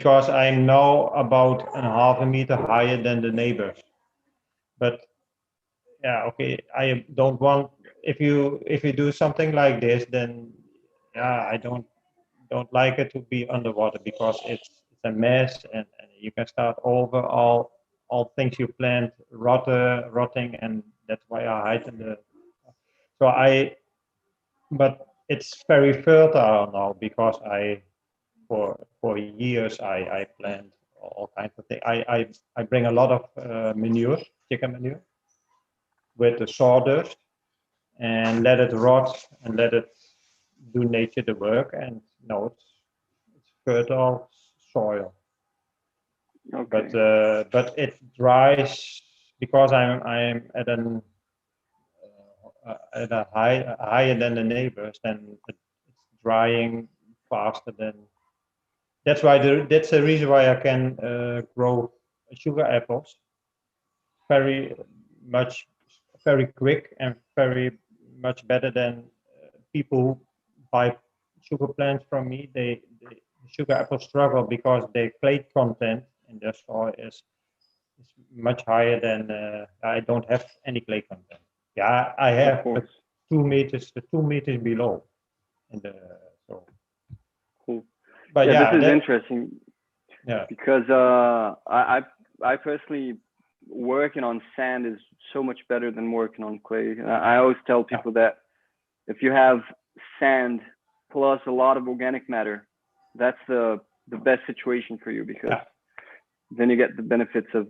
because I'm now about a half a meter higher than the neighbors. But yeah, okay, I don't want, if you do something like this, then yeah, I don't like it to be underwater because it's a mess, and you can start over all things you planned rotting, and that's why I hide in the. So but it's very fertile now because for years I planned all kinds of things. I bring a lot of manure, chicken manure, with the sawdust and let it rot and let it do nature the work. And no, it's fertile soil. Okay. But it dries because I'm at a higher than the neighbors, then it's drying faster than. That's the reason why I can grow sugar apples very much, very quick and very much better than people who buy sugar plants from me. They sugar apples struggle because their clay content in their soil is much higher than I don't have any clay content. Yeah, I Of have, but course. 2 meters below. In the so, Cool. but Yeah, this yeah, is that interesting yeah because I personally working on sand is so much better than working on clay. I always tell yeah people that if you have sand plus a lot of organic matter, that's the best situation for you because yeah then you get the benefits of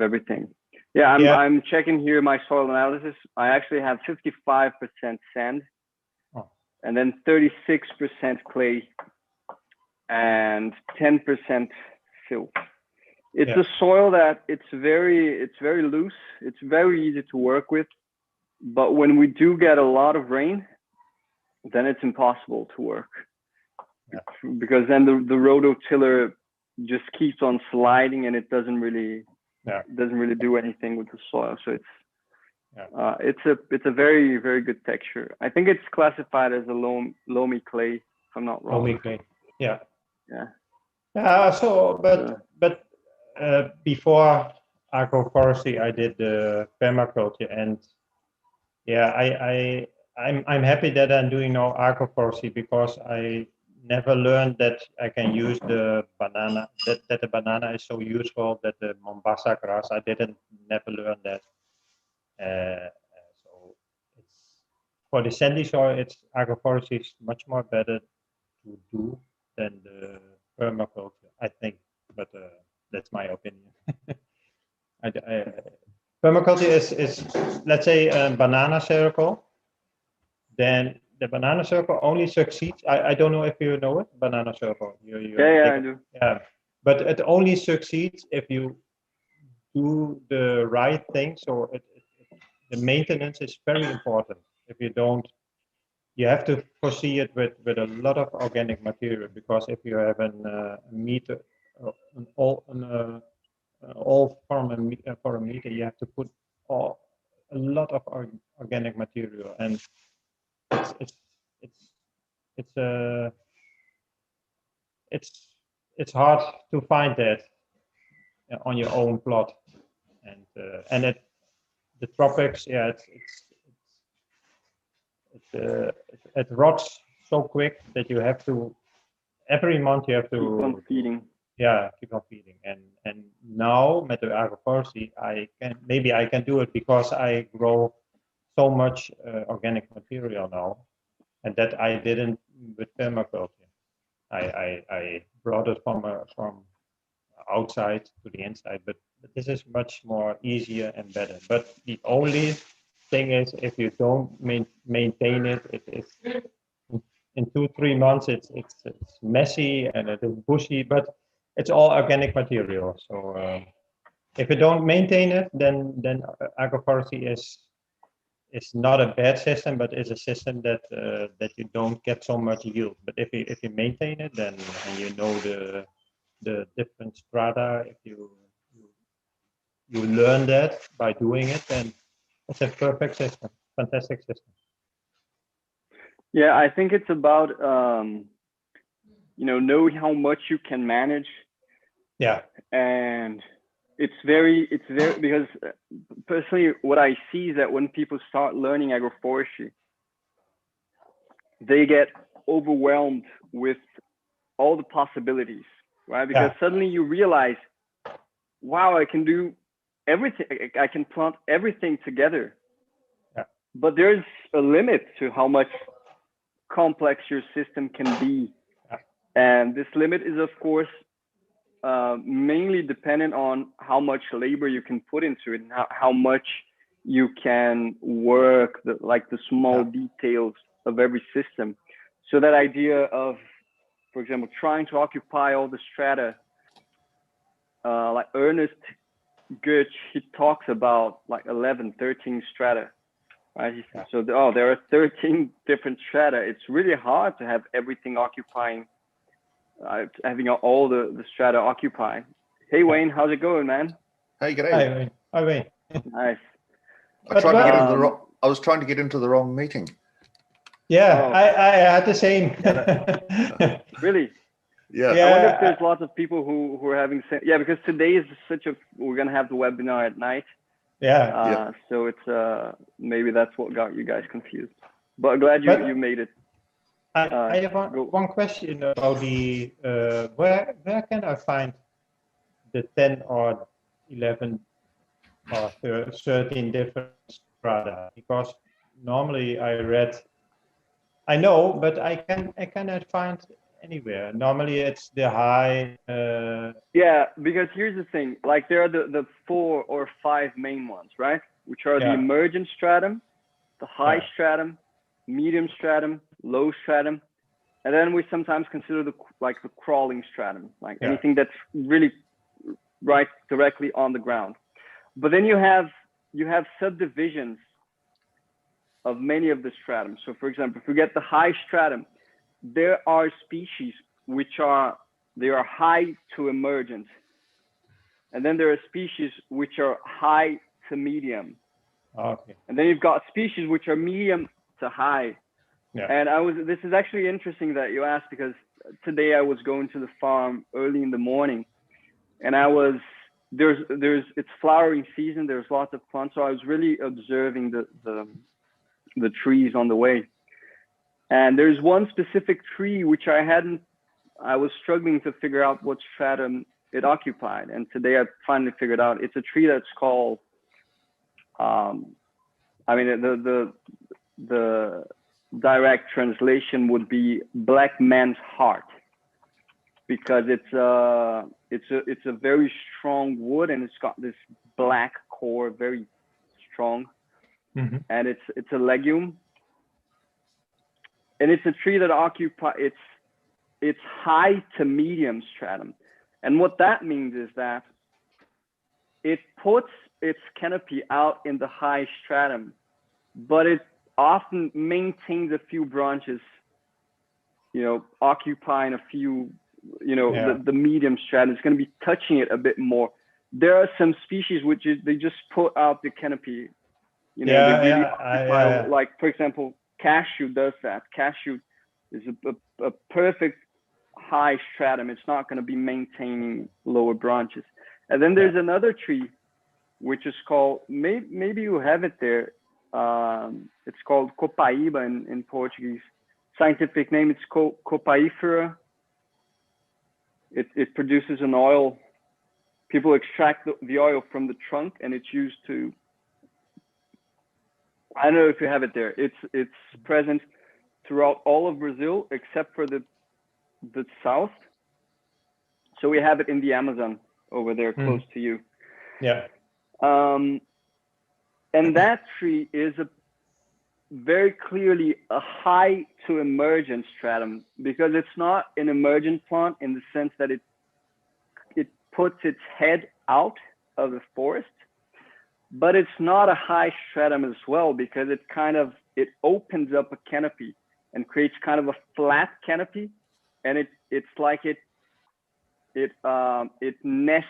everything. Yeah, yeah. I'm checking here my soil analysis. I actually have 55% sand Oh, and then 36% clay and 10% silt. It's yeah a soil that it's very loose. It's very easy to work with, but when we do get a lot of rain, then it's impossible to work yeah because then the rototiller just keeps on sliding and it yeah doesn't really do anything with the soil. So yeah. it's a very very good texture. I think it's classified as a loamy clay, if I'm not wrong. Omicron. Yeah. Yeah. Yeah. So, So, but before agroforestry, I did the permaculture, and yeah, I'm happy that I'm doing now agroforestry because I never learned that I can use the banana, that the banana is so useful, that the Mombasa grass, I didn't never learn that. So it's for the sandy soil, it's agroforestry is much more better to do than the permaculture, I think. But that's my opinion. Permaculture is, let's say, a banana circle. Then the banana circle only succeeds. I don't know if you know it, banana circle. yeah, You yeah, take I it, do. yeah. But it only succeeds if you do the right thing. So the maintenance is very important. If you don't, you have to foresee it with a lot of organic material, because if you have a meter, all from for a meter, you have to put a lot of organic material, and it's it's it's it's it's it's hard to find that on your own plot, and the tropics, yeah, it rots so quick that you have to every month you have Keep on to feeding. yeah, keep on feeding. And now with the agroforestry, I can do it because I grow so much organic material now, and that I didn't with permaculture. I brought it from outside to the inside, but this is much more easier and better. But the only thing is, if you don't maintain it, it's in 2 3 months it's messy and it is bushy, but it's all organic material. So if you don't maintain it, then agroforestry is not a bad system, but it's a system that you don't get so much yield. But if you maintain it, then and you know the different strata, if you, you learn that by doing it, then it's a perfect system, fantastic system. Yeah, I think it's about know how much you can manage Yeah. And it's very because personally what I see is that when people start learning agroforestry, they get overwhelmed with all the possibilities, right? Because suddenly you realize, wow, I can do everything. I can plant everything together. Yeah. But there's a limit to how much complex your system can be. Yeah. And this limit is, of course, mainly dependent on how much labor you can put into it and how much you can work the small details of every system. So that idea of, for example, trying to occupy all the strata, like Ernest Goetsch, he talks about like 11, 13 strata, right? So there are 13 different strata. It's really hard to have everything occupying, having all the strata occupied. Hey Wayne, how's it going, man? Hey, g'day. Hi, Wayne. Hi, Wayne. Nice. I was trying to get into the wrong meeting. Yeah, I had the same. Really? Yeah. I wonder if there's lots of people who are having because today is we're gonna have the webinar at night. Yeah. So it's maybe that's what got you guys confused. But glad you made it. I have one question about the where can I find the 10 or 11 or 13 different strata? Because normally I know, but I cannot find anywhere. Normally it's the high. Yeah, because here's the thing: like there are the 4 or 5 main ones, right? Which are the emergent stratum, the high stratum, medium stratum, low stratum, and then we sometimes consider the crawling stratum, like anything that's really right directly on the ground. But then you have subdivisions of many of the stratum. So for example, if we get the high stratum, there are species which are high to emergent. And then there are species which are high to medium. Okay. And then you've got species which are medium to high. Yeah. And this is actually interesting that you asked, because today I was going to the farm early in the morning, and it's flowering season. There's lots of plants. So I was really observing the trees on the way. And there's one specific tree which I was struggling to figure out what stratum it occupied. And today I finally figured out it's a tree that's called, the direct translation would be black man's heart, because it's a very strong wood, and it's got this black core, very strong. Mm-hmm. And it's a legume, and it's a tree that it's high to medium stratum. And what that means is that it puts its canopy out in the high stratum, but it often maintains a few branches, occupying a few, the medium stratum. It's going to be touching it a bit more. There are some species which they just put out the canopy. Like, for example, cashew does that. Cashew is a perfect high stratum. It's not going to be maintaining lower branches. And then there's another tree which is called, maybe you have it there. It's called copaíba in Portuguese. Scientific name, it's copaífera. It produces an oil. People extract the oil from the trunk, and it's used to, I don't know if you have it there. It's present throughout all of Brazil except for the south. So we have it in the Amazon over there, close to you. Yeah. And that tree is very clearly a high to emergent stratum, because it's not an emergent plant in the sense that it puts its head out of the forest, but it's not a high stratum as well, because it opens up a canopy and creates kind of a flat canopy, and it's like it nests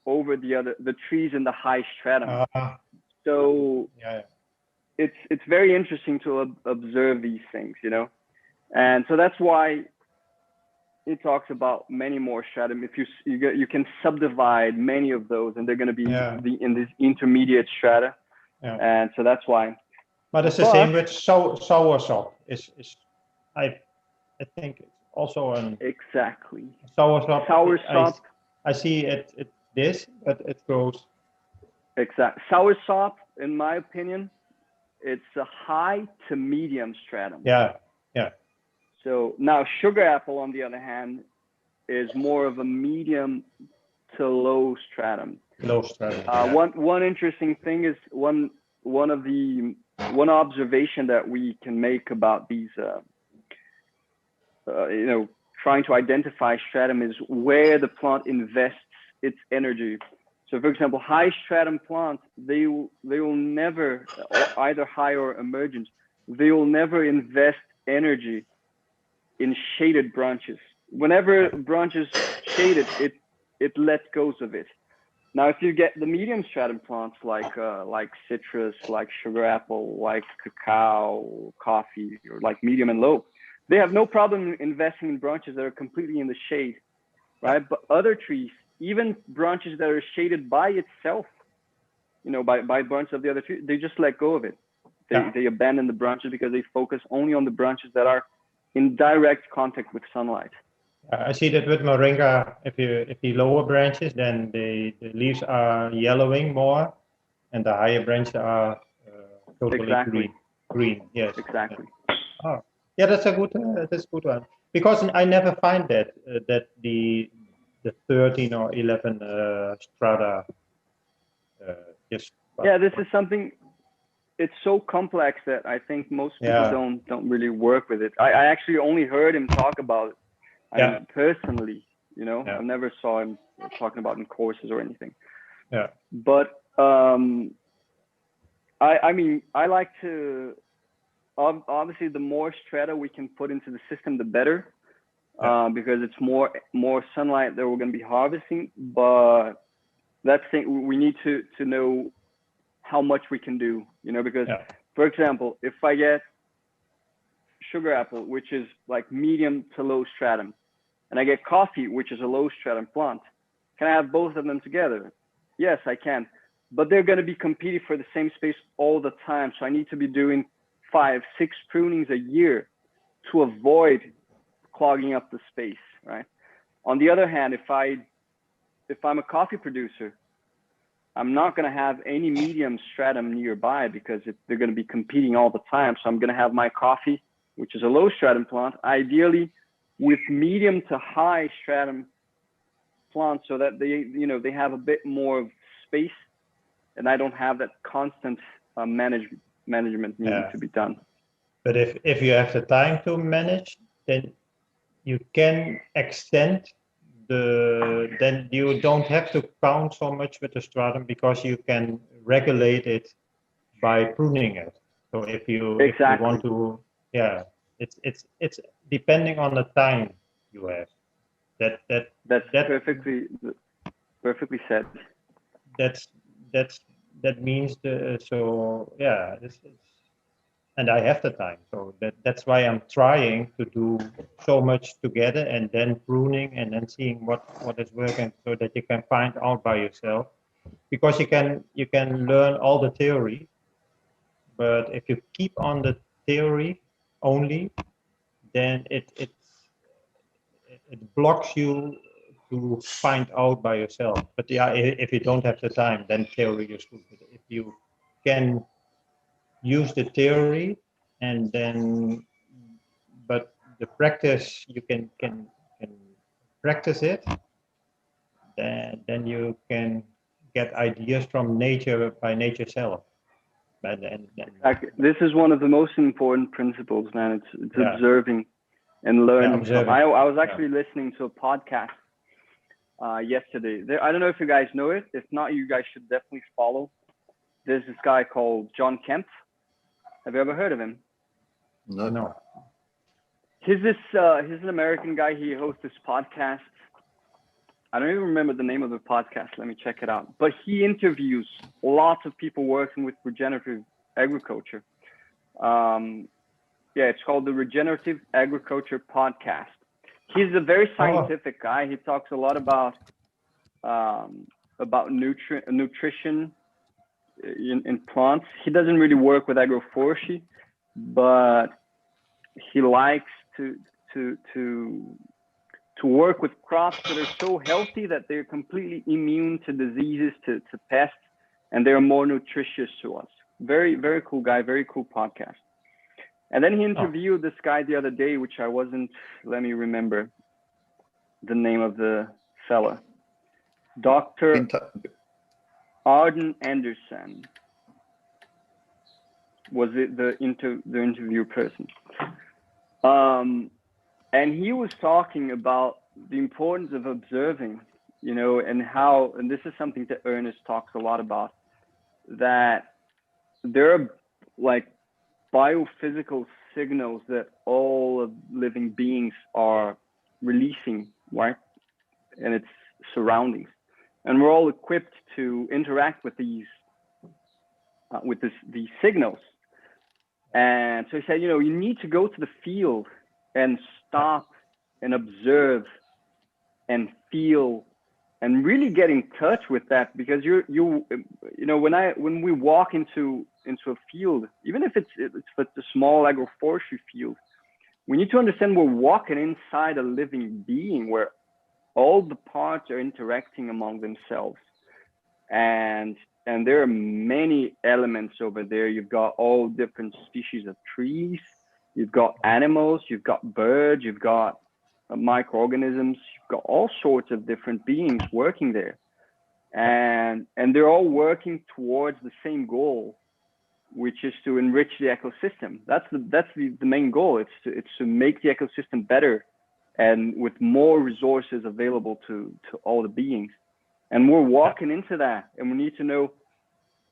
over the trees in the high stratum. So it's very interesting to observe these things, and so that's why he talks about many more stratum. If you can subdivide many of those, and they're going to be in this intermediate strata, and so that's why. But it's the same with soursop. I think it's also an exactly soursop. Soursop. I see it but it grows. Exactly. Soursop, in my opinion, it's a high to medium stratum. Yeah. So now sugar apple, on the other hand, is more of a medium to low stratum. Low stratum. One interesting thing is one observation that we can make about these, trying to identify stratum is where the plant invests its energy. So, for example, high stratum plants, they will never, either high or emergent, they will never invest energy in shaded branches. Whenever branches shaded, it lets go of it. Now, if you get the medium stratum plants like citrus, like sugar apple, like cacao, coffee, or like medium and low, they have no problem investing in branches that are completely in the shade, right? But other trees, even branches that are shaded by itself, by branches of the other tree, they just let go of it. They abandon the branches because they focus only on the branches that are in direct contact with sunlight. I see that with moringa. If you lower branches, then the leaves are yellowing more, and the higher branches are totally green. Yes. Exactly. Oh, yeah, that's a good one, because I never find that the 13 or 11 strata just. Yeah, this is something. It's so complex that I think most people don't really work with it. I actually only heard him talk about it. I mean, personally, I never saw him talking about in courses or anything. Yeah. But I mean, I like to. Obviously, the more strata we can put into the system, the better, because it's more sunlight that we're going to be harvesting. But that's the thing. We need to know how much we can do, because, for example, if I get sugar apple, which is like medium to low stratum, and I get coffee, which is a low stratum plant, can I have both of them together? Yes, I can. But they're going to be competing for the same space all the time. So I need to be doing 5-6 prunings a year to avoid clogging up the space, right? On the other hand, if I'm a coffee producer, I'm not going to have any medium stratum nearby because they're going to be competing all the time. So I'm going to have my coffee, which is a low stratum plant, ideally with medium to high stratum plants, so that they have a bit more space, and I don't have that constant management needing to be done. But if you have the time to manage, then you can extend then you don't have to count so much with the stratum, because you can regulate it by pruning it. So if you want to, it's depending on the time you have. That's perfectly said. That means and I have the time, so that's why I'm trying to do so much together, and then pruning, and then seeing what is working, so that you can find out by yourself. Because you can learn all the theory, but if you keep on the theory only, then it blocks you to find out by yourself. But if you don't have the time, then theory is good. But if you can use the theory, and then but the practice, you can practice it, then you can get ideas from nature, by nature self. Exactly. This is one of the most important principles, man. It's observing and learning. I was actually listening to a podcast yesterday. I don't know if you guys know it. If not, you guys should definitely follow. There's this guy called John Kemp. Have you ever heard of him? No. He's an American guy. He hosts this podcast. I don't even remember the name of the podcast. Let me check it out. But he interviews lots of people working with regenerative agriculture. It's called the Regenerative Agriculture Podcast. He's a very scientific guy. He talks a lot about nutrition in plants. He doesn't really work with agroforestry, but he likes to work with crops that are so healthy that they're completely immune to diseases, to pests, and they're more nutritious to us. Very, very cool guy, very cool podcast. And then he interviewed this guy the other day, which I wasn't, let me remember the name of the fella. Dr. Arden Anderson was it the interview person. And he was talking about the importance of observing, you know, and how, and this is something that Ernest talks a lot about, that there are like biophysical signals that all of living beings are releasing, right? And its surroundings. And we're all equipped to interact with these signals. And so he said, you know, you need to go to the field and stop and observe and feel and really get in touch with that, because you know, when we walk into a field, even if it's a small agroforestry field, we need to understand we're walking inside a living being where all the parts are interacting among themselves, and there are many elements over there. You've got all different species of trees, you've got animals, you've got birds, you've got microorganisms, you've got all sorts of different beings working there, and they're all working towards the same goal, which is to enrich the ecosystem. That's the main goal. It's to make the ecosystem better and with more resources available to all the beings. And we're walking into that, and we need to know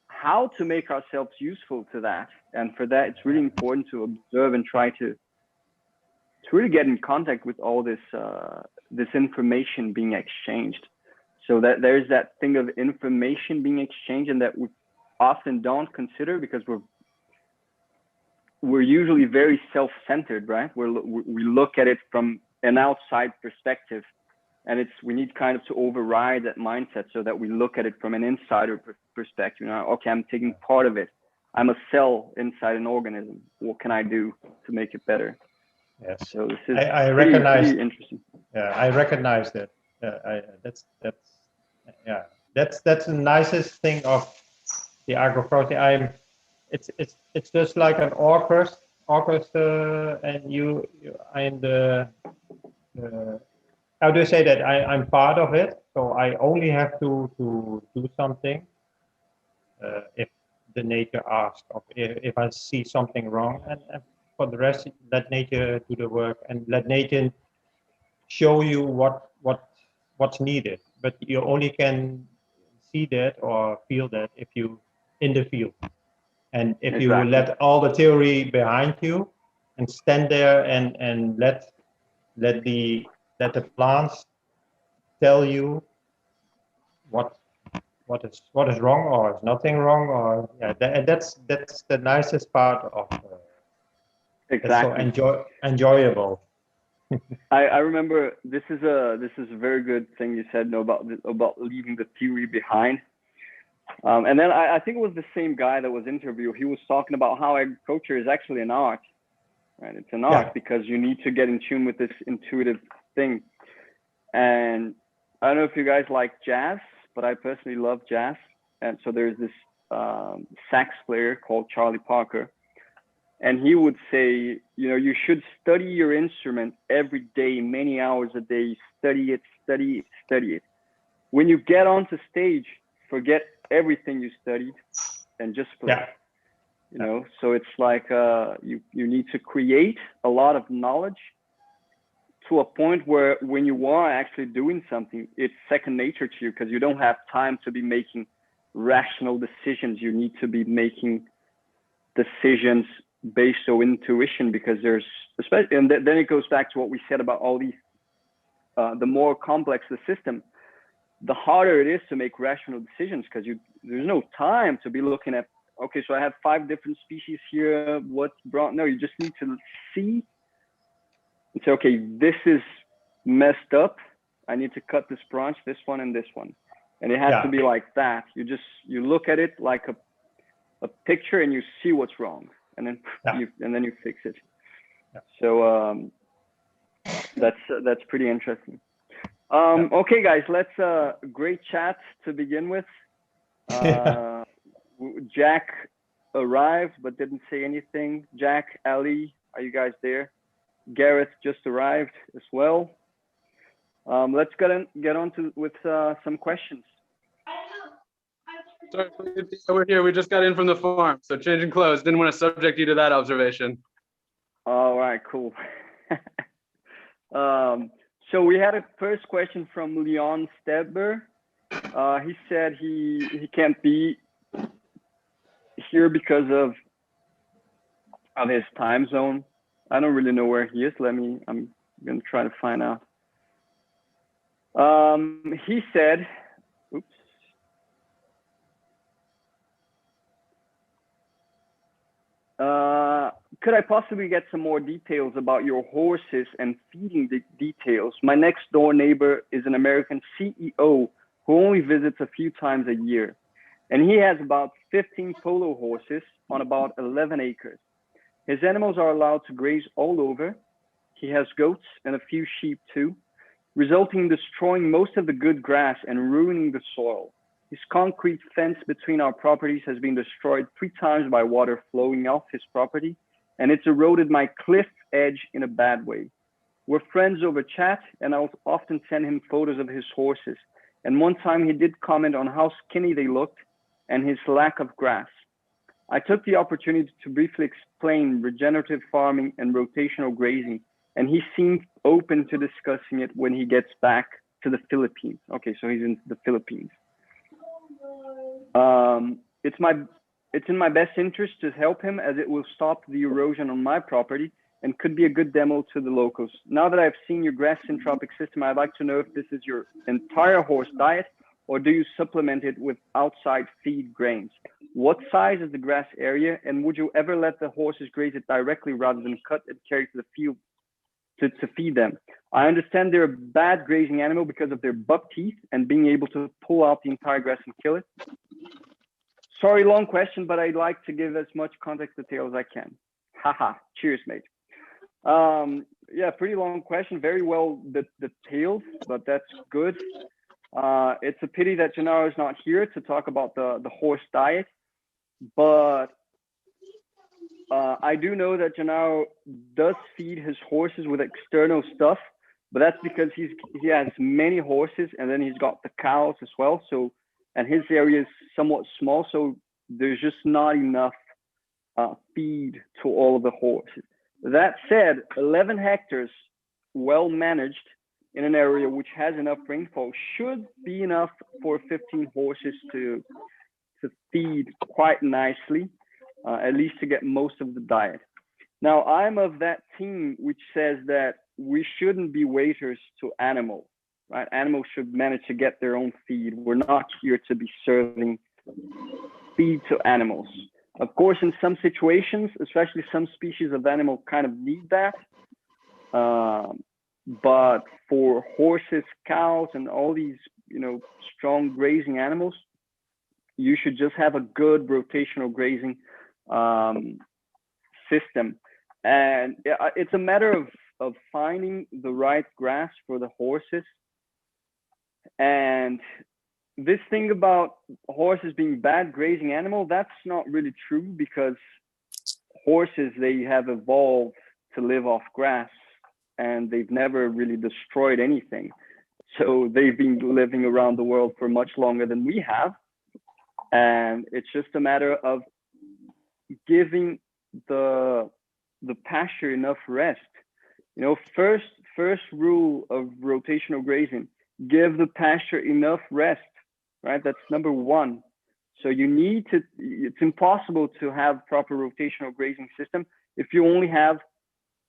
how to make ourselves useful to that. And for that, it's really important to observe and try to really get in contact with all this information being exchanged. So that there's that thing of information being exchanged, and that we often don't consider because we're usually very self-centered, right? We look at it from an outside perspective, and we need kind of to override that mindset so that we look at it from an insider perspective. You know, okay, I'm taking part of it. I'm a cell inside an organism. What can I do to make it better? Yes. So this is I recognize. pretty interesting. Yeah, I recognize that. That's the nicest thing of the agroforestry. It's just like an orchestra, and I'm the how do you say that? I'm part of it, so I only have to do something if the nature asks, or if I see something wrong, and for the rest, let nature do the work, and let nature show you what's needed. But you only can see that or feel that if you in the field, and if you let all the theory behind you and stand there and let the plants tell you what is wrong, or is nothing wrong, or that's the nicest part of Exactly. so enjoyable. I remember this is a very good thing you said, about leaving the theory behind. And then I think it was the same guy that was interviewed. He was talking about how agriculture is actually an art, right? It's an art because you need to get in tune with this intuitive thing. And I don't know if you guys like jazz, but I personally love jazz. And so there's this sax player called Charlie Parker. And he would say, you know, you should study your instrument every day, many hours a day, study it. When you get onto stage, forget everything you studied and just play. Yeah. You know, so it's like you need to create a lot of knowledge to a point where when you are actually doing something, it's second nature to you, because you don't have time to be making rational decisions. You need to be making decisions based on intuition, because there's especially, and then it goes back to what we said about all these, the more complex the system, the harder it is to make rational decisions, because there's no time to be looking at, okay, so I have 5 different species here, what's brought, no, you just need to see and say, okay, this is messed up. I need to cut this branch, this one, and this one. And it has to be like that. You look at it like a picture and you see what's wrong, and then you fix it. Yeah. So that's pretty interesting. Okay, guys, let's great chat to begin with. Jack arrived but didn't say anything. Jack, Ali, are you guys there? Gareth just arrived as well. Let's get on with some questions. Sorry, we're here. We just got in from the farm, so changing clothes. Didn't want to subject you to that observation. All right, cool. So we had a first question from Leon Stedber. He said he can't be here because of his time zone. I don't really know where he is. I'm gonna try to find out. He said, oops. Could I possibly get some more details about your horses and feeding details? My next door neighbor is an American CEO who only visits a few times a year. And he has about 15 polo horses on about 11 acres. His animals are allowed to graze all over. He has goats and a few sheep too, resulting in destroying most of the good grass and ruining the soil. His concrete fence between our properties has been destroyed 3 times by water flowing off his property, and it's eroded my cliff edge in a bad way. We're friends over chat, and I'll often send him photos of his horses. And one time he did comment on how skinny they looked and his lack of grass. I took the opportunity to briefly explain regenerative farming and rotational grazing, and he seemed open to discussing it when he gets back to the Philippines. Okay, so he's in the Philippines. It's in my best interest to help him, as it will stop the erosion on my property and could be a good demo to the locals. Now that I've seen your grass syntropic system, I'd like to know if this is your entire horse diet, or do you supplement it with outside feed grains? What size is the grass area, and would you ever let the horses graze it directly rather than cut and carry to the field to feed them? I understand they're a bad grazing animal because of their buck teeth and being able to pull out the entire grass and kill it. Sorry, long question, but I'd like to give as much context detail as I can. Haha, cheers, mate. Yeah, pretty long question, very well detailed, but that's good. It's a pity that Gennaro is not here to talk about the horse diet, but I do know that Gennaro does feed his horses with external stuff, but that's because he has many horses, and then he's got the cows as well. So, and his area is somewhat small, so there's just not enough feed to all of the horses. That said, 11 hectares, well managed in an area which has enough rainfall, should be enough for 15 horses to feed quite nicely, at least to get most of the diet. Now, I'm of that team which says that we shouldn't be waiters to animals, right? Animals should manage to get their own feed. We're not here to be serving feed to animals. Of course, in some situations, especially some species of animal kind of need that. But for horses, cows, and all these, strong grazing animals, you should just have a good rotational grazing system. And it's a matter of finding the right grass for the horses. And this thing about horses being bad grazing animal, that's not really true, because horses, they have evolved to live off grass, and they've never really destroyed anything. So they've been living around the world for much longer than we have. And it's just a matter of giving the pasture enough rest. First rule of rotational grazing, give the pasture enough rest, right? That's number one. So it's impossible to have proper rotational grazing system if you only have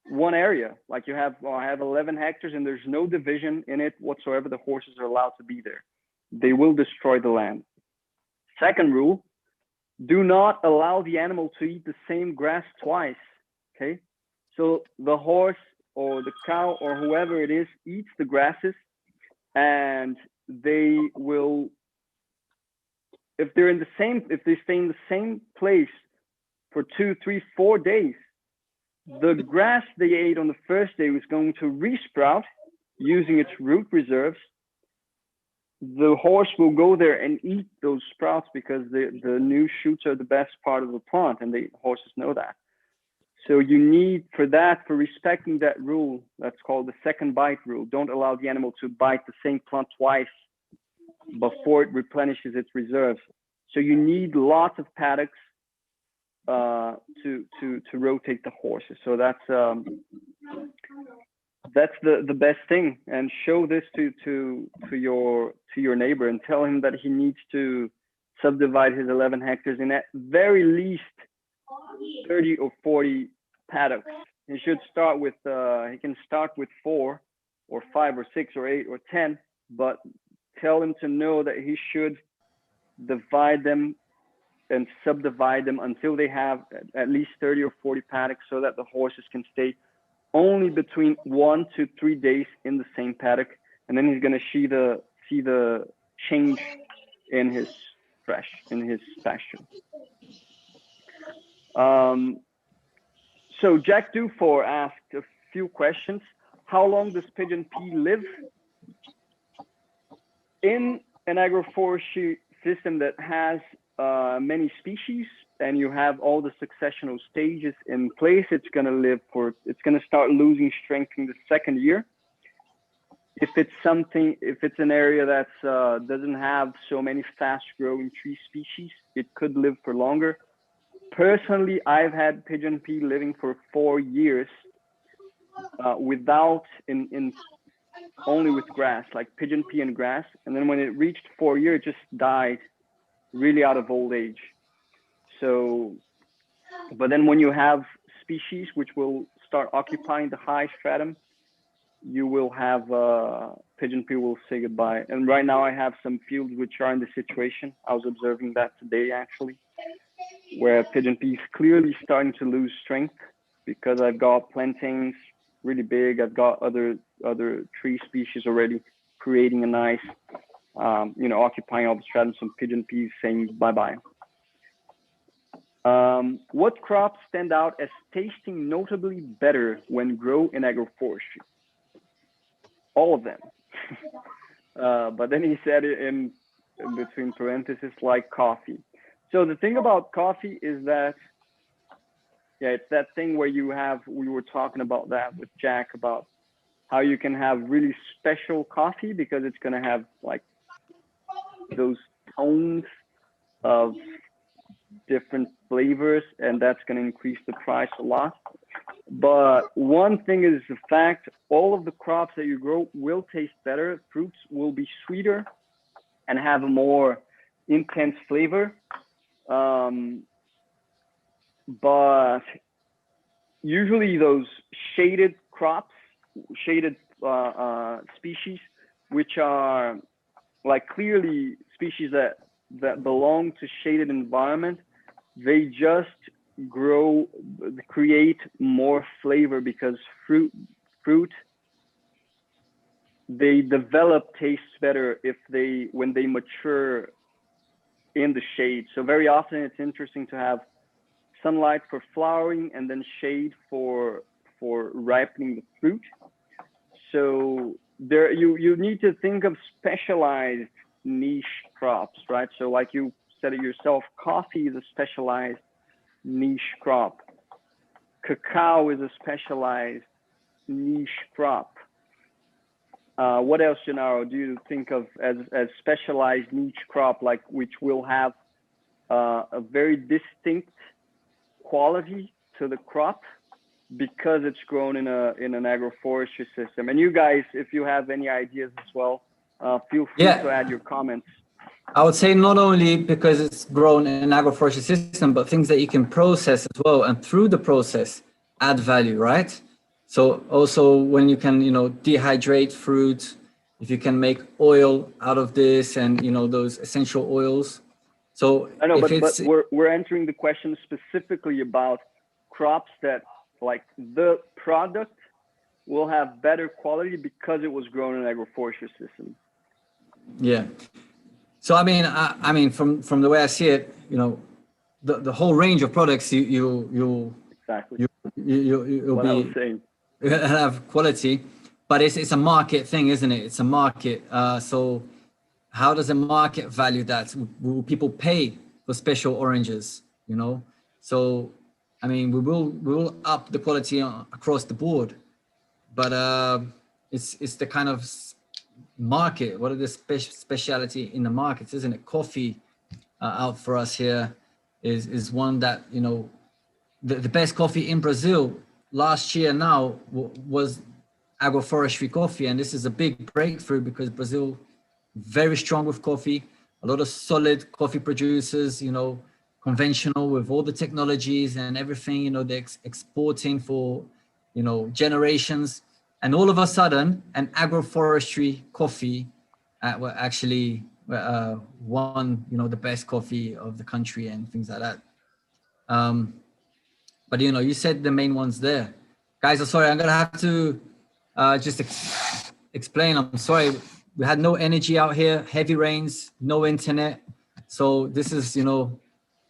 one area. Like I have 11 hectares and there's no division in it whatsoever. The horses are allowed to be there. They will destroy the land. Second rule, do not allow the animal to eat the same grass twice, okay? So the horse or the cow or whoever it is eats the grasses, and they will, if they stay in the same place for 2, 3, 4 days, the grass they ate on the first day was going to resprout using its root reserves. The horse will go there and eat those sprouts because the new shoots are the best part of the plant, and the horses know that. So you need, for respecting that rule, that's called the second bite rule. Don't allow the animal to bite the same plant twice before it replenishes its reserves. So you need lots of paddocks to rotate the horses. So that's the best thing. And show this to your neighbor, and tell him that he needs to subdivide his 11 hectares in at very least 30 or 40 paddocks. He should start with he can start with 4 or 5 or 6 or 8 or 10, but tell him to know that he should divide them and subdivide them until they have at least 30 or 40 paddocks, so that the horses can stay only between 1 to 3 days in the same paddock, and then he's going to see the change in his pasture. So Jack Dufour asked a few questions. How long does Pigeon P live? In an agroforestry system that has many species, and you have all the successional stages in place, it's going to start losing strength in the second year. If it's an area that doesn't have so many fast growing tree species, it could live for longer. Personally, I've had Pigeon P living for 4 years only with grass, like Pigeon P and grass. And then when it reached 4 years, it just died really out of old age. So, but then when you have species which will start occupying the high stratum, you will have Pigeon P will say goodbye. And right now I have some fields which are in the situation. I was observing that today actually, where Pigeon P is clearly starting to lose strength, because I've got plantains really big. I've got other tree species already creating a nice, occupying all the stratum. Some Pigeon P is saying bye-bye. What crops stand out as tasting notably better when grown in agroforestry? All of them. But then he said it in between parentheses, like coffee. So the thing about coffee is that, it's that thing where we were talking about that with Jack, about how you can have really special coffee because it's going to have like those tones of different flavors, and that's going to increase the price a lot. But one thing is the fact, all of the crops that you grow will taste better. Fruits will be sweeter and have a more intense flavor. But usually those shaded crops, shaded species, which are like clearly species that belong to shaded environment, they just create more flavor, because fruit they develop tastes better when they mature in the shade. So very often it's interesting to have sunlight for flowering and then shade for ripening the fruit. So there you need to think of specialized niche crops, right? So like you said it yourself, coffee is a specialized niche crop. Cacao is a specialized niche crop. What else, Gennaro, do you think of as specialized niche crop, like which will have a very distinct quality to the crop because it's grown in an agroforestry system? And you guys, if you have any ideas as well, feel free to add your comments. I would say not only because it's grown in an agroforestry system, but things that you can process as well, and through the process add value, right? So also when you can, dehydrate fruit, if you can make oil out of this, and those essential oils. So I know, but we're answering the question specifically about crops that, like, the product will have better quality because it was grown in agroforestry system. Yeah. So I mean, from the way I see it, you know, the whole range of products you'll Exactly. you'll What I was saying. have quality, but it's a market thing, isn't it? It's a market. So how does the market value that? Will people pay for special oranges? You know, so I mean, we will up the quality across the board, but it's the kind of market. What are the speciality in the markets, isn't it? Coffee out for us here is one that, you know, the best coffee in Brazil last year now was agroforestry coffee, and this is a big breakthrough because Brazil very strong with coffee, a lot of solid coffee producers, you know, conventional with all the technologies and everything, you know, they're exporting for, you know, generations, and all of a sudden an agroforestry coffee actually won, you know, the best coffee of the country and things like that. But you know, you said the main ones there. Guys, I'm sorry, I'm gonna have to just explain. I'm sorry, we had no energy out here, heavy rains, no internet. So this is, you know,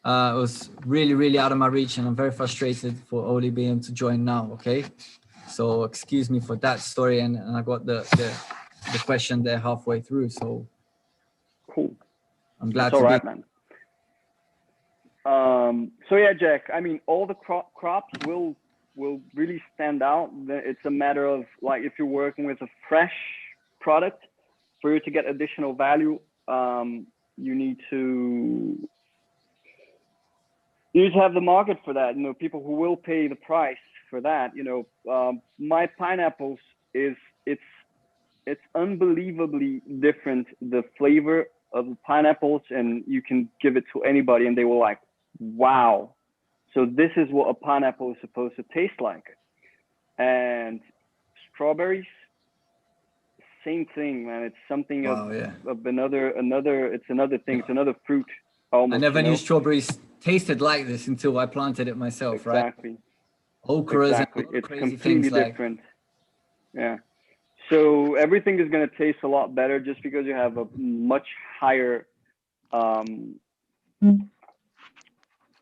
it was really, really out of my reach, and I'm very frustrated for only being able to join now, okay? So excuse me for that story, and I got the question there halfway through, so. Cool. I'm glad That's all to right, be. man. So yeah, Jack, I mean, all the crops will really stand out. It's a matter of, like, if you're working with a fresh product, for you to get additional value, you need to have the market for that. You know, people who will pay the price for that. You know, my pineapples it's unbelievably different, the flavor of the pineapples, and you can give it to anybody and they will like, wow, so this is what a pineapple is supposed to taste like. And strawberries, same thing, man. It's something Wow, of another it's another thing. It's another fruit almost. I never you know? knew strawberries tasted like this until I planted it myself, Exactly. right? Okras Exactly. and It's crazy completely things different. Yeah. So everything is going to taste a lot better just because you have a much higher, a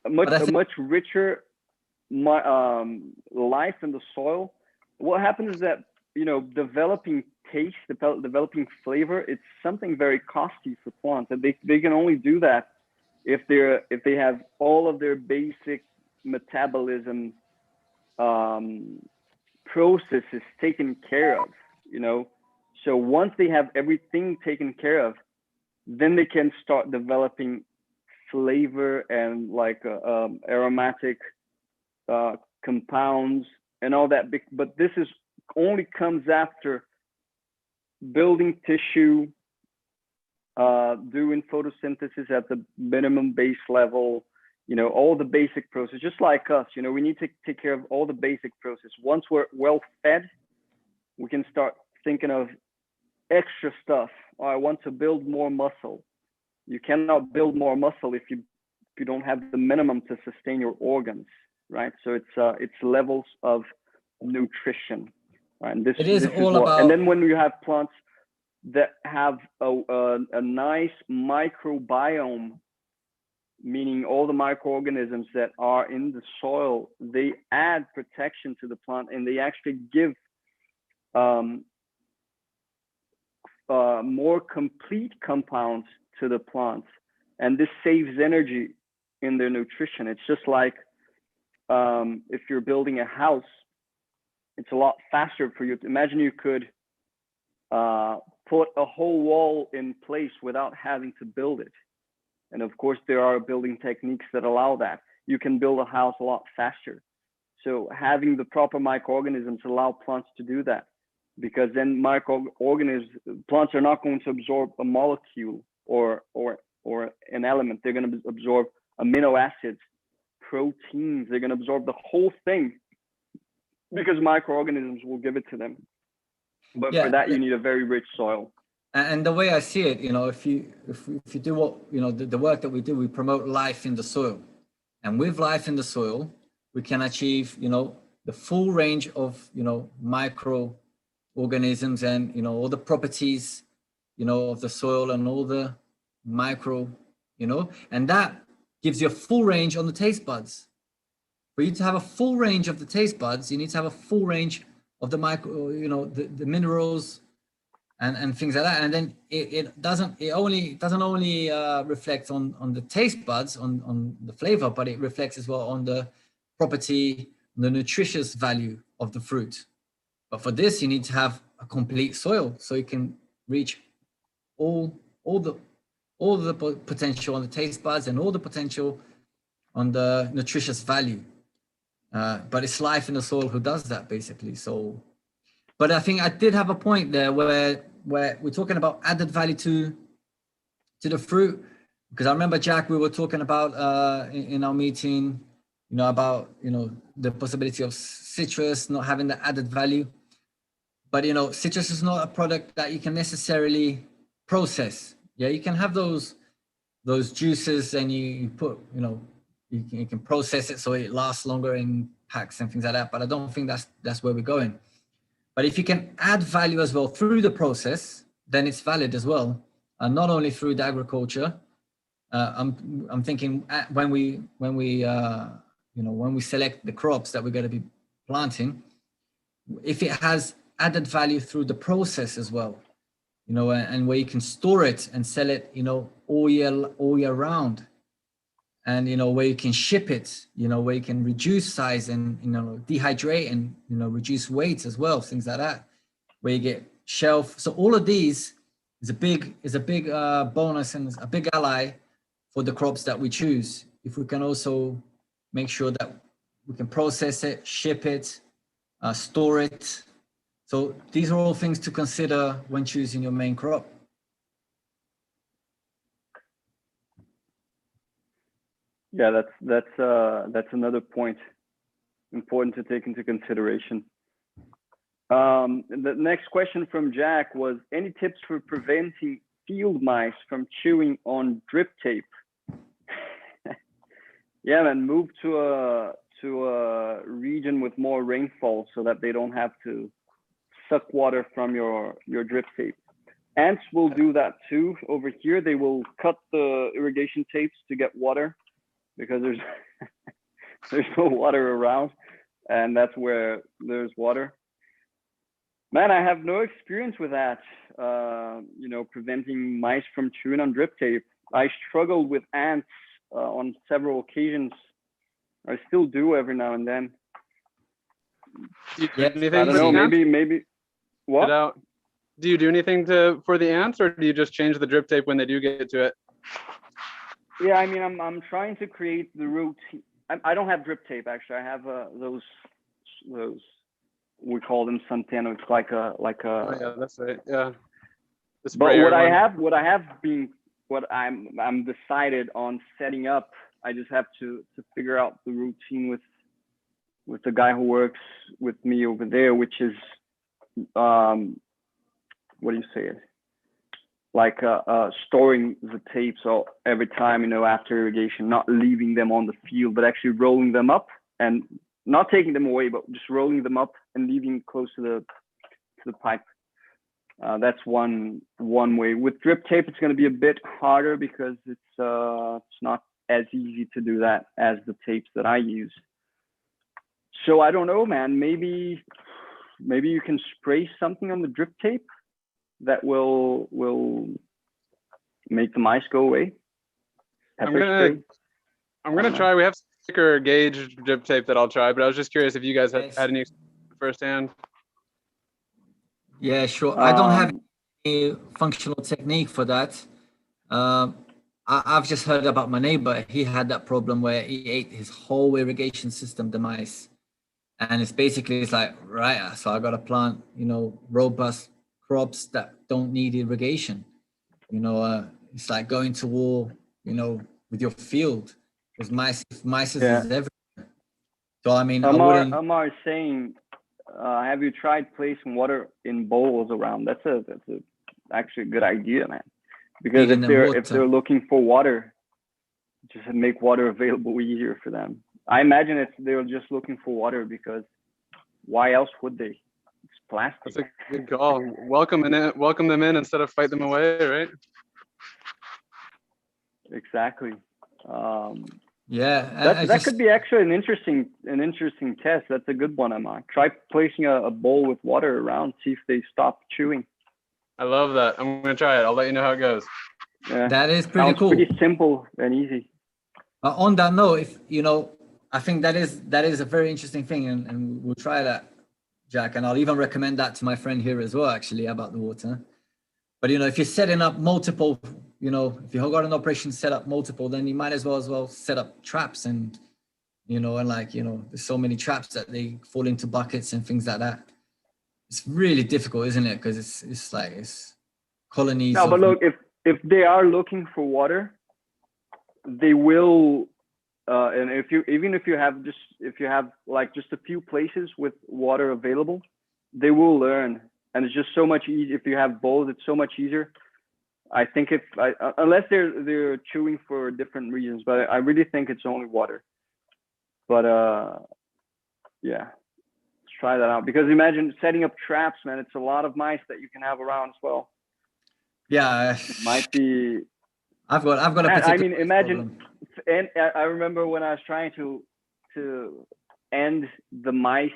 much richer life in the soil. What happens is that, you know, developing taste, developing flavor, it's something very costly for plants, and they can only do that if they have all of their basic metabolism processes taken care of, you know. So once they have everything taken care of, then they can start developing flavor and like aromatic compounds and all that. But this is only comes after building tissue, doing photosynthesis at the minimum base level, you know, all the basic process. Just like us, you know, we need to take care of all the basic process. Once we're well fed, we can start thinking of extra stuff. Oh, I want to build more muscle. You cannot build more muscle if you don't have the minimum to sustain your organs, right? So it's levels of nutrition, right? And this is all about. And then when you have plants that have a nice microbiome, meaning all the microorganisms that are in the soil, they add protection to the plant, and they actually give more complete compounds to the plants, and this saves energy in their nutrition. It's just like if you're building a house, it's a lot faster for you. Imagine you could put a whole wall in place without having to build it. And of course, there are building techniques that allow that. You can build a house a lot faster. So having the proper microorganisms allow plants to do that, because then microorganisms, plants are not going to absorb a molecule or an element. They're going to absorb amino acids, proteins. They're going to absorb the whole thing because microorganisms will give it to them. But for that, you need a very rich soil. And the way I see it, you know, if you do what, you know, the work that we do, we promote life in the soil. And with life in the soil, we can achieve, you know, the full range of, microorganisms and, all the properties, of the soil and all the micro, and that gives you a full range on the taste buds. For you to have a full range of the taste buds, you need to have a full range of the micro, the minerals and things like that. And then it doesn't only reflect on the taste buds, on the flavor, but it reflects as well on the property, the nutritious value of the fruit. But for this, you need to have a complete soil so you can reach all the potential on the taste buds and all the potential on the nutritious value. But it's life in the soil who does that, basically. So, but I think I did have a point there where we're talking about added value to the fruit, because I remember, Jack, we were talking about in our meeting, about the possibility of citrus not having the added value. But citrus is not a product that you can necessarily process. Yeah, you can have those juices, and you put you can process it so it lasts longer in packs and things like that. But I don't think that's where we're going. But if you can add value as well through the process, then it's valid as well, and not only through the agriculture. I'm thinking when we select the crops that we're going to be planting, if it has added value through the process as well, and where you can store it and sell it, all year round, and where you can ship it, where you can reduce size and dehydrate and reduce weight as well, things like that, where you get shelf. So all of these is a big bonus and a big ally for the crops that we choose. If we can also make sure that we can process it, ship it, store it. So these are all things to consider when choosing your main crop. Yeah, that's another point important to take into consideration. The next question from Jack was, any tips for preventing field mice from chewing on drip tape? Yeah, man, move to a region with more rainfall so that they don't have to suck water from your drip tape. Ants will do that too. Over here, they will cut the irrigation tapes to get water, because there's no water around, and that's where there's water. Man, I have no experience with that, preventing mice from chewing on drip tape. I struggled with ants on several occasions. I still do every now and then. Do you do anything I don't know, maybe what? Do you do anything for the ants, or do you just change the drip tape when they do get to it? Yeah, I mean, I'm trying to create the routine. I don't have drip tape, actually. I have those we call them Santeno. It's like a. Oh, yeah, that's right. Yeah. But what I'm decided on setting up. I just have to figure out the routine with the guy who works with me over there, which is what do you say it? Like storing the tapes every time, after irrigation, not leaving them on the field, but actually rolling them up and not taking them away, but just rolling them up and leaving close to the pipe. That's one way. With drip tape, it's going to be a bit harder because it's not as easy to do that as the tapes that I use. So I don't know, man. Maybe you can spray something on the drip tape that will make the mice go away. I'm gonna try. We have thicker gauge drip tape that I'll try, but I was just curious if you guys had any firsthand. Yeah, sure. I don't have any functional technique for that. I've just heard about my neighbor. He had that problem where he ate his whole irrigation system, the mice. And it's like, right, so I got to plant, robust crops that don't need irrigation. It's like going to war, with your field, because mice is everywhere. So, I mean, Amar is saying, have you tried placing water in bowls around? That's actually a good idea, man. Because if they're looking for water, just make water available easier for them. I imagine they're just looking for water because Why else would they? It's plastic. That's a good call. Welcome them in instead of fight them away, right? Exactly. Yeah, That could be actually an interesting test. That's a good one, Emma. Try placing a bowl with water around, see if they stop chewing. I love that. I'm gonna try it. I'll let you know how it goes. Yeah. that is pretty Sounds cool. pretty simple and easy. On that note, if you know, I think that is a very interesting thing, and we'll try that, Jack. And I'll even recommend that to my friend here as well, actually, about the water. But you know, if you're setting up multiple, you know, if you've got an operation set up multiple, then you might as well set up traps, and you know, and like, you know, there's so many traps that they fall into buckets and things like that. It's really difficult, isn't it? Because it's colonies. No, but look, if they are looking for water, they will. And if you have like just a few places with water available, they will learn. And it's just so much easier if you have bowls. It's so much easier. I think unless they're chewing for different reasons, but I really think it's only water. But yeah, let's try that out, because imagine setting up traps, man. It's a lot of mice that you can have around as well. Yeah, It might be. I've got a particular. I mean, imagine. problem. And I remember when I was trying to end the mice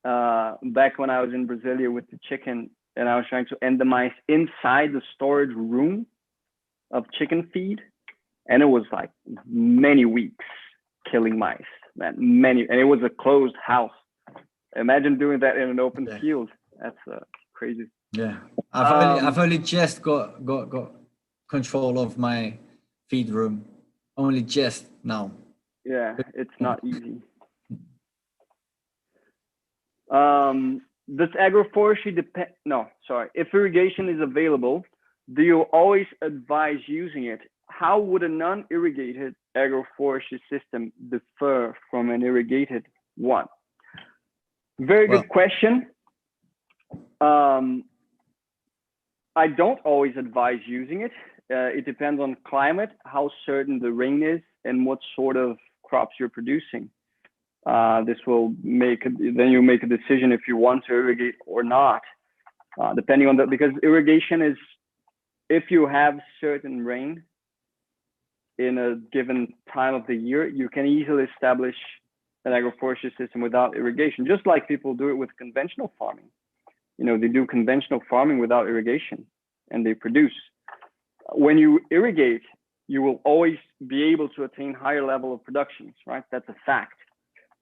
back when I was in Brasilia with the chicken, and I was trying to end the mice inside the storage room of chicken feed, and it was like many weeks killing mice, man, and it was a closed house. Imagine doing that in an open field. That's crazy. Yeah, I've only just got control of my feed room, only just now. Yeah, it's not easy. Does agroforestry depend? No, sorry. If irrigation is available, do you always advise using it? How would a non-irrigated agroforestry system differ from an irrigated one? Very good question. I don't always advise using it. It depends on climate, how certain the rain is, and what sort of crops you're producing. This will then you make a decision if you want to irrigate or not, depending on because irrigation is, if you have certain rain in a given time of the year, you can easily establish an agroforestry system without irrigation, just like people do it with conventional farming. You know, they do conventional farming without irrigation and they produce. When you irrigate, you will always be able to attain higher level of productions, right? That's a fact.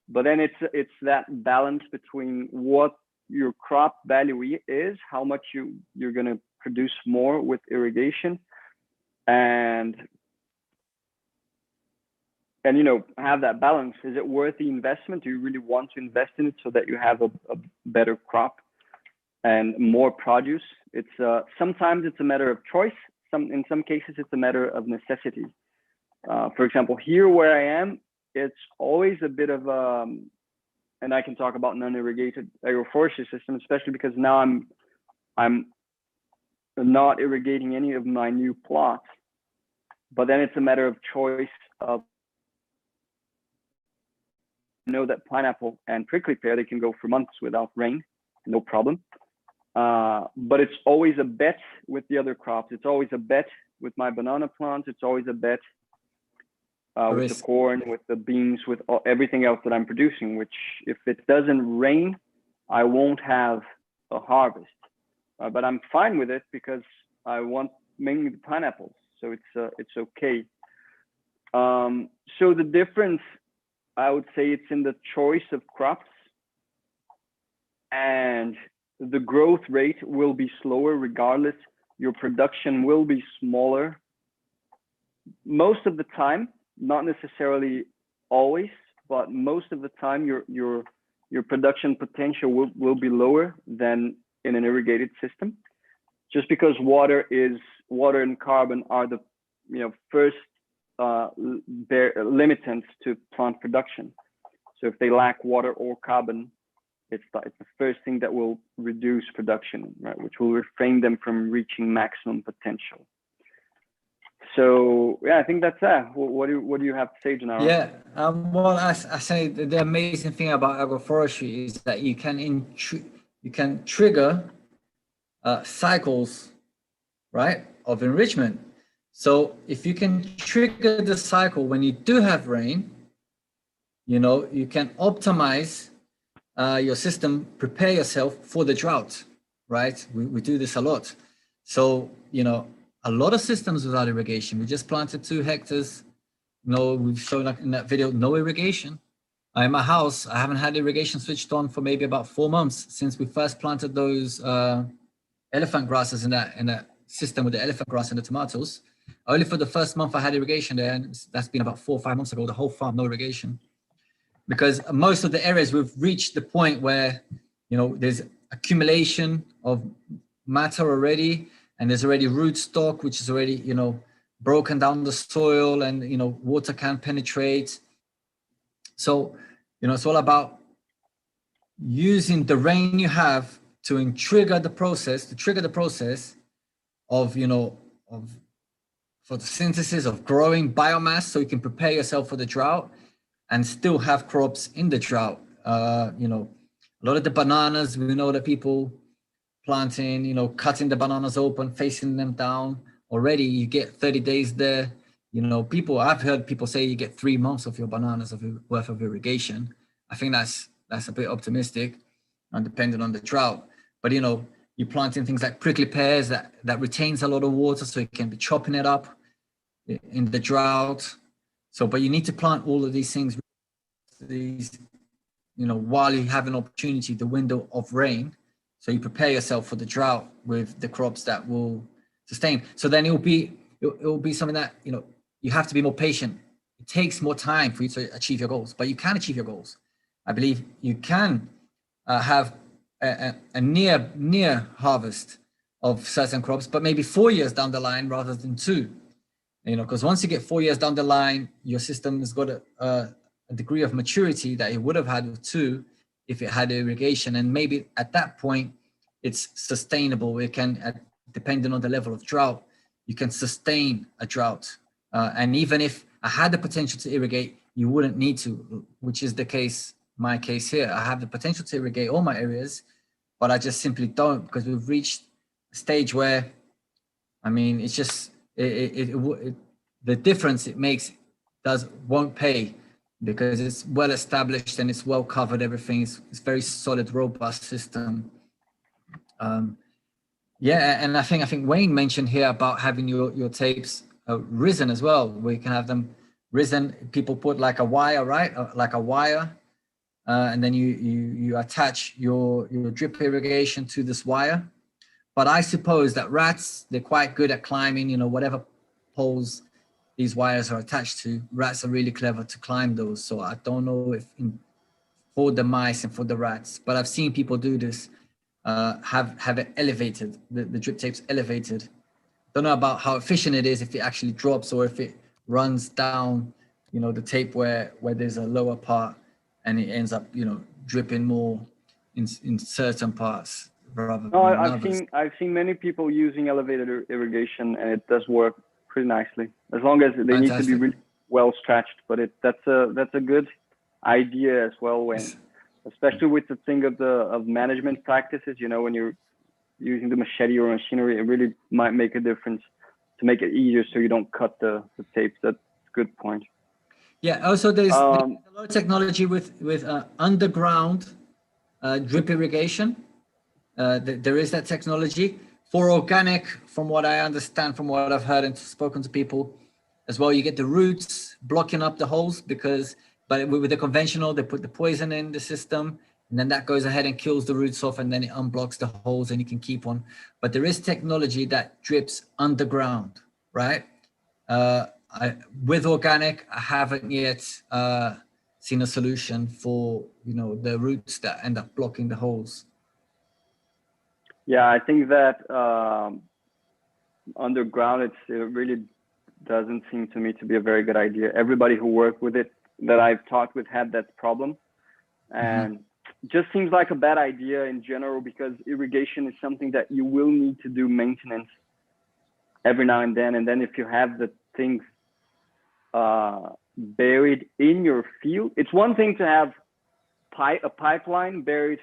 But then it's that balance between what your crop value is, how much you're going to produce more with irrigation, and you know, have that balance. Is it worth the investment? Do you really want to invest in it so that you have a better crop and more produce? It's sometimes it's a matter of choice. In some cases it's a matter of necessity. For example, here where I am, it's always a bit of and I can talk about non-irrigated agroforestry system, especially because now I'm not irrigating any of my new plots. But then it's a matter of choice of, you know, that pineapple and prickly pear, they can go for months without rain, no problem. But it's always a bet with the other crops. It's always a bet with my banana plants. It's always a bet with the corn, with the beans, with everything else that I'm producing, which if it doesn't rain, I won't have a harvest. But I'm fine with it because I want mainly the pineapples. So it's okay. So the difference, I would say, it's in the choice of crops, and the growth rate will be slower regardless. Your production will be smaller most of the time, not necessarily always, but most of the time your production potential will be lower than in an irrigated system, just because water and carbon are the first limitants to plant production. So if they lack water or carbon, it's the first thing that will reduce production, right? Which will refrain them from reaching maximum potential. So yeah, I think that's that. What do you have to say, Gennaro? Yeah, well, I say the amazing thing about agroforestry is that you can trigger cycles, right, of enrichment. So if you can trigger the cycle when you do have rain, you can optimize your system, prepare yourself for the drought, right? We do this a lot. So, a lot of systems without irrigation. We just planted 2 hectares. We've shown in that video, no irrigation. In my house, I haven't had irrigation switched on for maybe about 4 months since we first planted those elephant grasses in that system with the elephant grass and the tomatoes. Only for the first month I had irrigation there, and that's been about 4 or 5 months ago. The whole farm, no irrigation, because most of the areas we've reached the point where there's accumulation of matter already, and there's already root stock which is already broken down the soil, and water can penetrate. So it's all about using the rain you have to trigger the process of of photosynthesis, of growing biomass, so you can prepare yourself for the drought and still have crops in the drought. A lot of the bananas, we know that people planting, cutting the bananas open, facing them down, already you get 30 days there. I've heard people say you get 3 months of your bananas worth of irrigation. I think that's a bit optimistic and depending on the drought. But you're planting things like prickly pears that retains a lot of water, so you can be chopping it up in the drought. So, but you need to plant all of these things, while you have an opportunity, the window of rain. So you prepare yourself for the drought with the crops that will sustain. So then it will be something that, you have to be more patient. It takes more time for you to achieve your goals, but you can achieve your goals. I believe you can have a near harvest of certain crops, but maybe 4 years down the line rather than 2. Because once you get 4 years down the line, your system has got a degree of maturity that it would have had with 2 if it had irrigation. And maybe at that point, it's sustainable. It can, depending on the level of drought, you can sustain a drought. And even if I had the potential to irrigate, you wouldn't need to, which is the case, my case here. I have the potential to irrigate all my areas, but I just simply don't, because we've reached a stage where, it's just, the difference it makes won't pay, because it's well established and it's well covered. Everything is very solid, robust system. And I think Wayne mentioned here about having your tapes risen as well, where you can have them risen. People put like a wire, right? Like a wire, and then you attach your drip irrigation to this wire. But I suppose that rats, they're quite good at climbing, whatever poles these wires are attached to. Rats are really clever to climb those. So I don't know if for the mice and for the rats, but I've seen people do this, have it elevated, the drip tapes elevated. Don't know about how efficient it is, if it actually drops or if it runs down, the tape where there's a lower part and it ends up, dripping more in certain parts rather than others. I've seen many people using elevated irrigation, and it does work pretty nicely, as long as they need to be really well stretched. But that's a good idea as well, when, especially with the thing of management practices, when you're using the machete or machinery, it really might make a difference to make it easier so you don't cut the tapes. That's a good point. Yeah, also there's a lot of technology with underground drip irrigation. There is that technology for organic, from what I understand, from what I've heard and spoken to people as well. You get the roots blocking up the holes, but with the conventional, they put the poison in the system, and then that goes ahead and kills the roots off, and then it unblocks the holes and you can keep on. But there is technology that drips underground, right? With organic, I haven't yet seen a solution for, the roots that end up blocking the holes. Yeah, I think that underground, it really doesn't seem to me to be a very good idea. Everybody who worked with it that I've talked with had that problem, and just seems like a bad idea in general, because irrigation is something that you will need to do maintenance every now and then. And then if you have the things buried in your field. It's one thing to have a pipeline buried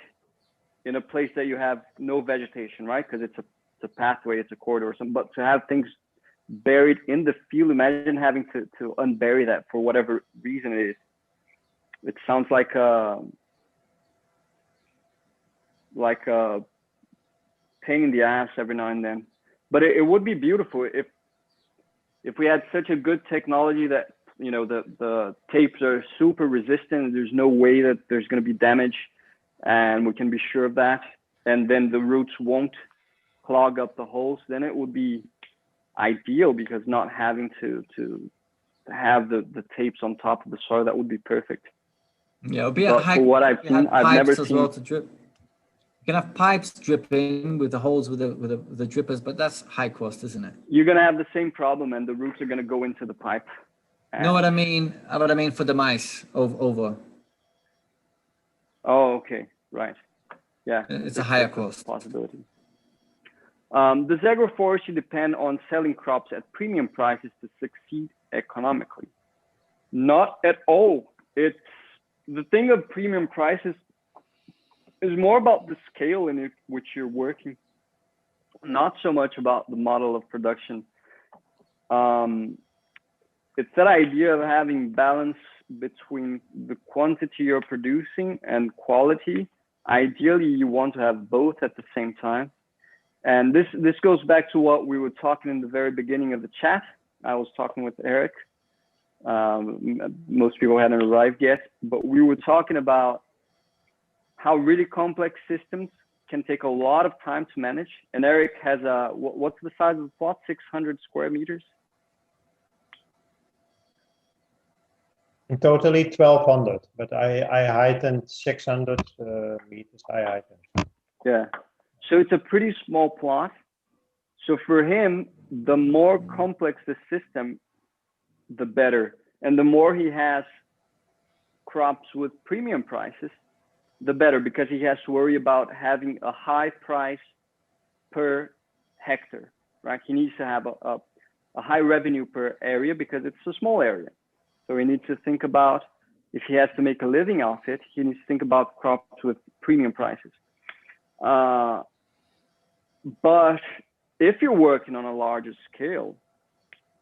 in a place that you have no vegetation, right? Because it's a pathway, it's a corridor or something. But to have things buried in the field, imagine having to unbury that for whatever reason it is. It sounds like a pain in the ass every now and then. But it would be beautiful if we had such a good technology that, you know, the tapes are super resistant. There's no way that there's going to be damage, and we can be sure of that. And then the roots won't clog up the holes. Then it would be ideal, because not having to have the tapes on top of the soil, that would be perfect. Yeah, it'll be but a high. For what I've seen, I've never seen. Well to drip. You can have pipes dripping with the holes with the drippers, but that's high cost, isn't it? You're gonna have the same problem, and the roots are gonna go into the pipe. No, what I mean for the mice over. Oh, okay, right. Yeah, it's a higher cost possibility. Does agroforestry depend on selling crops at premium prices to succeed economically? Not at all. It's the thing of premium prices is more about the scale in which you're working, not so much about the model of production. It's that idea of having balance between the quantity you're producing and quality. Ideally, you want to have both at the same time. And this goes back to what we were talking in the very beginning of the chat. I was talking with Eric. Most people hadn't arrived yet, but we were talking about how really complex systems can take a lot of time to manage. And Eric has what's the size of the plot? 600 square meters? In totally 1,200, but I heightened 600 meters. I heightened. Yeah, so it's a pretty small plot. So for him, the more complex the system, the better. And the more he has crops with premium prices, the better, because he has to worry about having a high price per hectare, right? He needs to have a high revenue per area because it's a small area. So he needs to think about, if he has to make a living off it, he needs to think about crops with premium prices. But if you're working on a larger scale,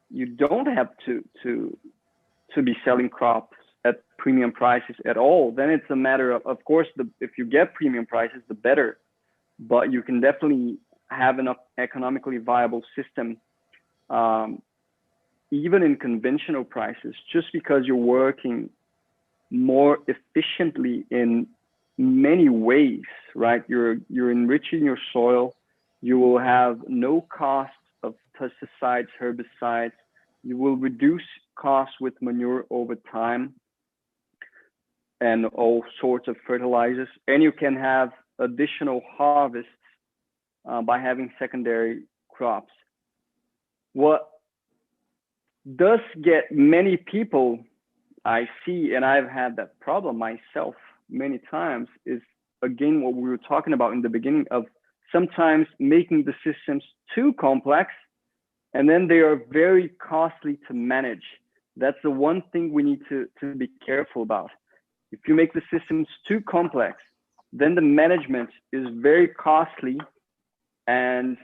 you don't have to be selling crops at premium prices at all. Then it's a matter of course, if you get premium prices, the better. But you can definitely have an economically viable system, even in conventional prices, just because you're working more efficiently in many ways, right? You're enriching your soil. You will have no cost of pesticides, herbicides. You will reduce costs with manure over time and all sorts of fertilizers. And you can have additional harvests by having secondary crops. What does get many people, I see, and I've had that problem myself many times, is again what we were talking about in the beginning of sometimes making the systems too complex, and then they are very costly to manage. That's the one thing we need to be careful about. If you make the systems too complex, then the management is very costly, and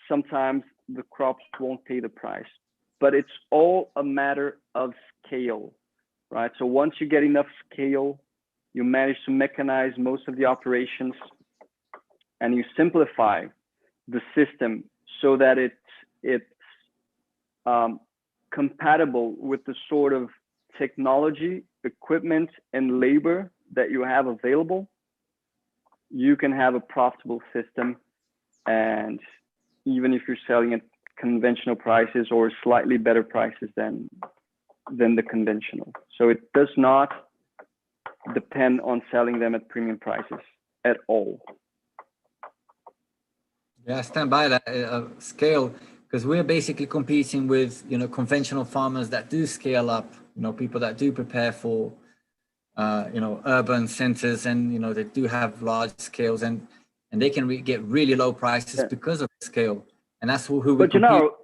sometimes the crops won't pay the price. But it's all a matter of scale, right? So once you get enough scale, you manage to mechanize most of the operations, and you simplify the system so that it's compatible with the sort of technology, equipment, and labor that you have available, you can have a profitable system. And even if you're selling at conventional prices or slightly better prices than the conventional. So it does not depend on selling them at premium prices at all. Yeah, I stand by that scale, because we're basically competing with, you know, conventional farmers that do scale up, you know, people that do prepare for, you know, urban centers, and, you know, they do have large scales, and they can get really low prices because of scale. And that's who we But you know,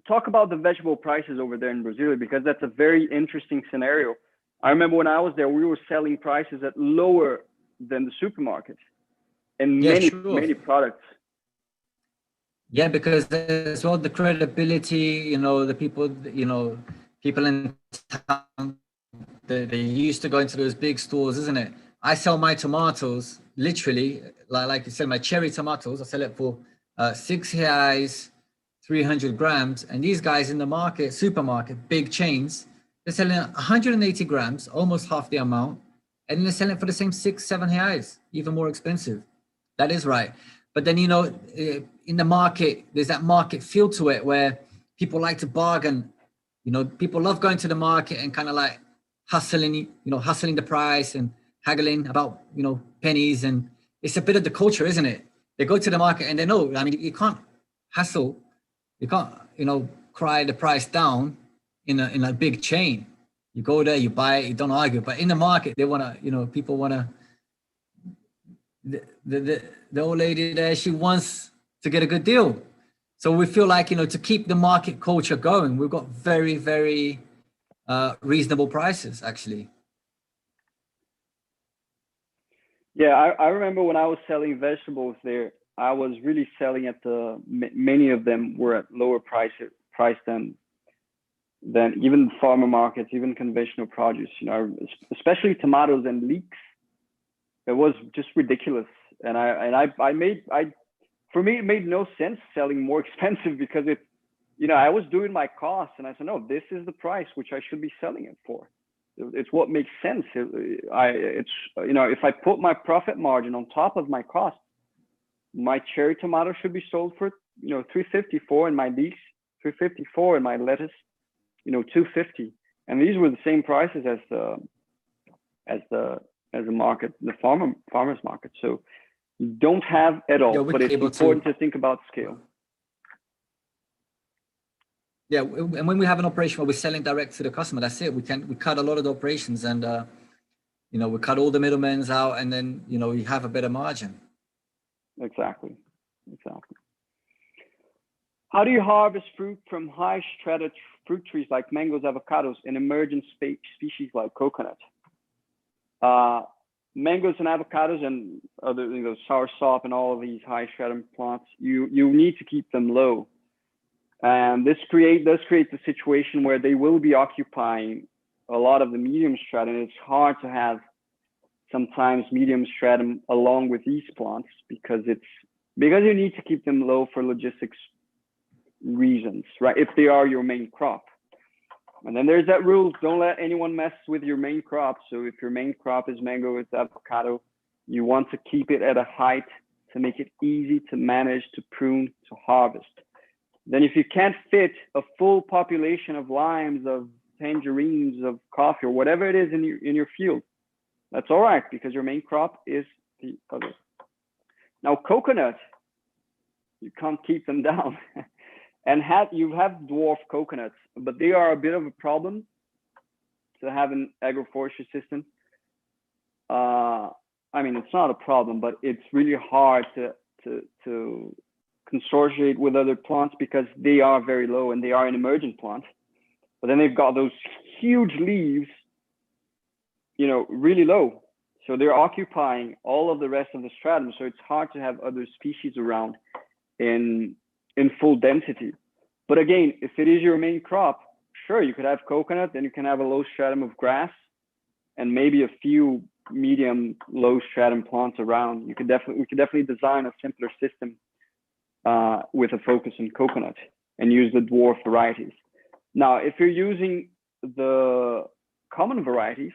talk about the vegetable prices over there in Brazil, because that's a very interesting scenario. I remember when I was there, we were selling prices at lower than the supermarket and many products. Yeah, because as well, the credibility, you know, the people, you know, people in town, they used to go into those big stores, isn't it? I sell my tomatoes, literally, like you said, my cherry tomatoes, I sell it for 6 reais, 300 grams. And these guys in the market, supermarket, big chains, they're selling 180 grams, almost half the amount. And then they're selling it for the same 6, 7 reais, even more expensive. That is right. But then, you know, in the market, there's that market feel to it where people like to bargain. You know, people love going to the market and kind of like hustling the price and haggling about, you know, pennies. And it's a bit of the culture, isn't it? They go to the market and they know, I mean, you can't hustle. You can't, you know, cry the price down in a big chain. You go there, you buy it, you don't argue. But in the market, they want to, you know, people want to, the old lady there, she wants to get a good deal. So we feel like, you know, to keep the market culture going, we've got very, very reasonable prices, actually. Yeah, I remember when I was selling vegetables there, I was really selling at many of them were at lower price than even farmer markets, even conventional produce, you know, especially tomatoes and leeks. It was just ridiculous. And for me, it made no sense selling more expensive because it, you know, I was doing my costs and I said, no, this is the price which I should be selling it for. It's what makes sense. It's, you know, if I put my profit margin on top of my cost, my cherry tomato should be sold for, you know, 354, and my leeks 354, and my lettuce, you know, 250. And these were the same prices as the market, the farmers market. So you don't have at all, but it's important to think about scale. Yeah, and when we have an operation where we're selling direct to the customer, that's it. We cut a lot of the operations, and you know, we cut all the middlemen out, and then, you know, we have a better margin. Exactly. How do you harvest fruit from high strata fruit trees like mangoes, avocados, and emergent species like coconut? Mangoes and avocados and other, you know, soursop and all of these high stratum plants, you need to keep them low. And this does create the situation where they will be occupying a lot of the medium stratum, and it's hard to have sometimes medium stratum along with these plants because you need to keep them low for logistics reasons, right? If they are your main crop. And then there's that rule, don't let anyone mess with your main crop. So if your main crop is mango, it's avocado, you want to keep it at a height to make it easy to manage, to prune, to harvest. Then if you can't fit a full population of limes, of tangerines, of coffee, or whatever it is in your field, that's all right, because your main crop is the other. Now, coconut, you can't keep them down. And you have dwarf coconuts, but they are a bit of a problem to have an agroforestry system. I mean, it's not a problem, but it's really hard to consortiate with other plants because they are very low and they are an emergent plant. But then they've got those huge leaves, you know, really low. So they're occupying all of the rest of the stratum. So it's hard to have other species around in full density. But again, if it is your main crop, sure, you could have coconut, then you can have a low stratum of grass and maybe a few medium low stratum plants around. We could definitely design a simpler system with a focus on coconut and use the dwarf varieties. Now, if you're using the common varieties,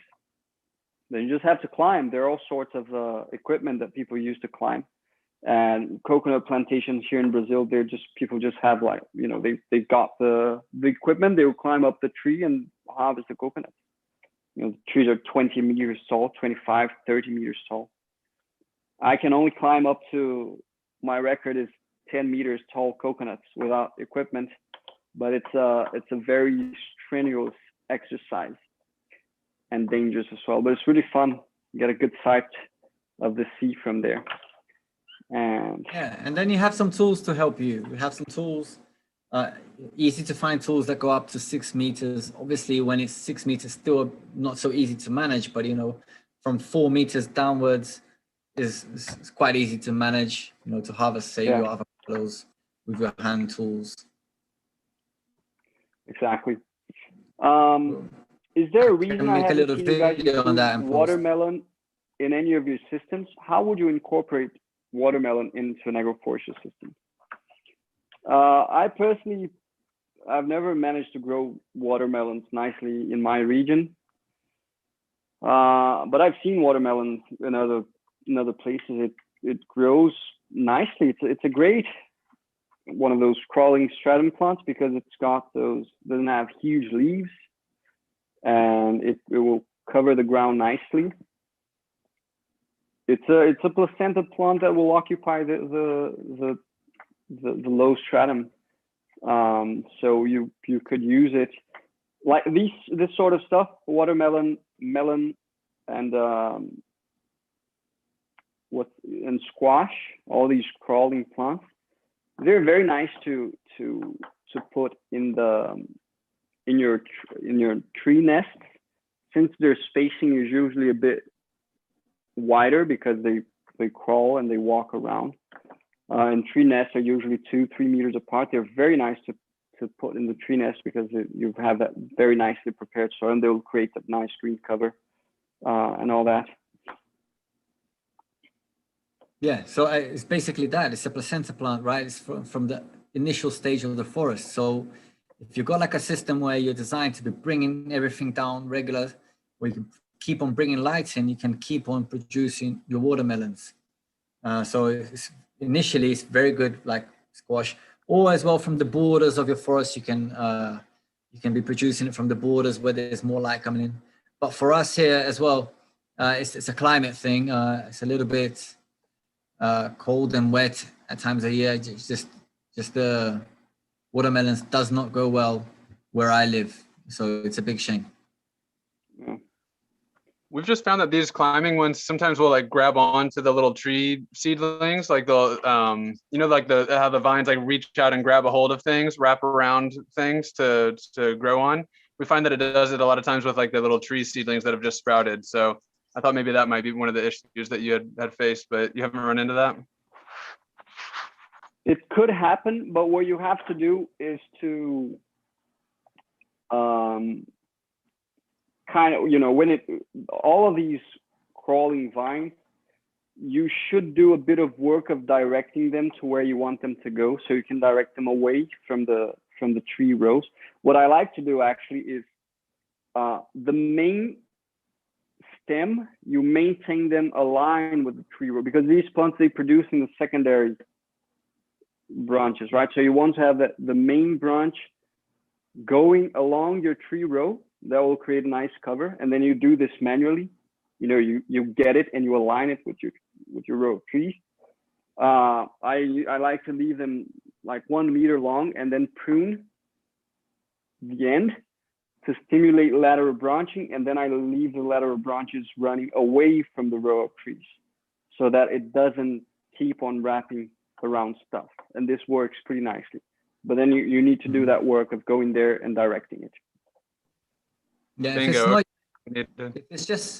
then you just have to climb. There are all sorts of equipment that people use to climb. And coconut plantations here in Brazil, people just have, like, you know, they've got the equipment. They will climb up the tree and harvest the coconut. You know, the trees are 20 meters tall, 25, 30 meters tall. I can only climb up to, my record is 10 meters tall coconuts without equipment, but it's a very strenuous exercise and dangerous as well. But it's really fun. You get a good sight of the sea from there. And yeah, and then you have some tools to help you. We have some tools easy to find tools that go up to 6 meters. Obviously, when it's 6 meters, still not so easy to manage, but from 4 meters downwards is quite easy to manage, to harvest, say, your avocados with your hand tools. Exactly. Is there a reason I haven't seen you guys include watermelon in any of your systems? How would you incorporate watermelon into an agroforestry system? I personally, I've never managed to grow watermelons nicely in my region, but I've seen watermelon in other places. It grows nicely. It's a great one of those crawling stratum plants because it's got doesn't have huge leaves, and it will cover the ground nicely. It's a placenta plant that will occupy the low stratum, so you could use it like this sort of stuff, watermelon, melon, and squash. All these crawling plants, they're very nice to put in your tree nest, since their spacing is usually a bit wider because they crawl and they walk around. And tree nests are usually 2-3 meters apart. They're very nice to put in the tree nest because you have that very nicely prepared soil, and they'll create that nice green cover and all that. Yeah, so it's basically that. It's a placenta plant, right? It's from the initial stage of the forest. So if you've got like a system where you're designed to be bringing everything down regular, where you can keep on bringing lights in, you can keep on producing your watermelons. So initially it's very good, like squash, or as well from the borders of your forest, you can be producing it from the borders where there's more light coming in. But for us here as well, it's a climate thing. It's a little bit cold and wet at times of year. Just the watermelons does not go well where I live, so it's a big shame. We've just found that these climbing ones sometimes will like grab onto the little tree seedlings, like the like how the vines like reach out and grab a hold of things, wrap around things to grow on. We find that it does it a lot of times with like the little tree seedlings that have just sprouted. So I thought maybe that might be one of the issues that you had faced, but you haven't run into that? It could happen, but what you have to do is to kind of, when all of these crawling vines, you should do a bit of work of directing them to where you want them to go, so you can direct them away from the tree rows. What I like to do actually is the main stem, you maintain them aligned with the tree row, because these plants, they produce in the secondary branches, right? So you want to have the main branch going along your tree row. That will create a nice cover, and then you do this manually. You get it and you align it with your row of trees. I like to leave them like 1 meter long and then prune the end to stimulate lateral branching, and then I leave the lateral branches running away from the row of trees so that it doesn't keep on wrapping around stuff. And this works pretty nicely. But then you need to do that work of going there and directing it. Yeah,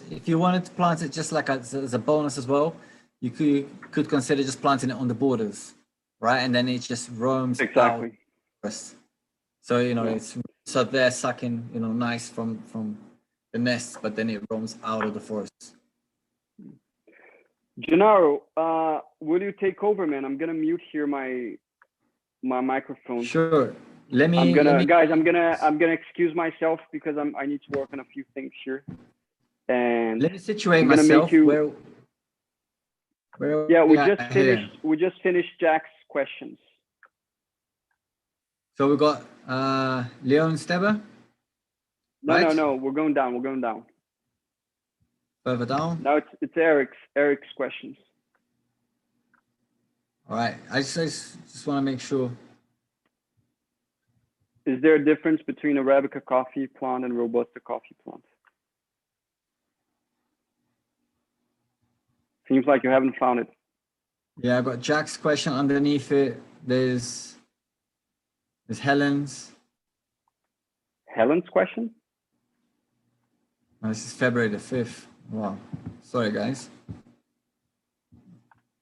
if you wanted to plant it just like as a bonus as well, you could consider just planting it on the borders, right? And then it just roams out. So it's so they're sucking nice from the nest, but then it roams out of the forest. Gennaro, will you take over, man? I'm gonna mute here my microphone. Sure. Guys, I'm gonna excuse myself because I need to work on a few things here. And let me situate myself. Where yeah, we just finished Jack's questions. So we got Leon Steber. Right? No, we're going down. Further down. Now it's Eric's questions. All right. I just want to make sure. Is there a difference between Arabica coffee plant and Robusta coffee plant? Seems like you haven't found it. Yeah, I got Jack's question underneath it. There's There's Helen's. Helen's question? Oh, this is February the 5th. Wow. Sorry, guys.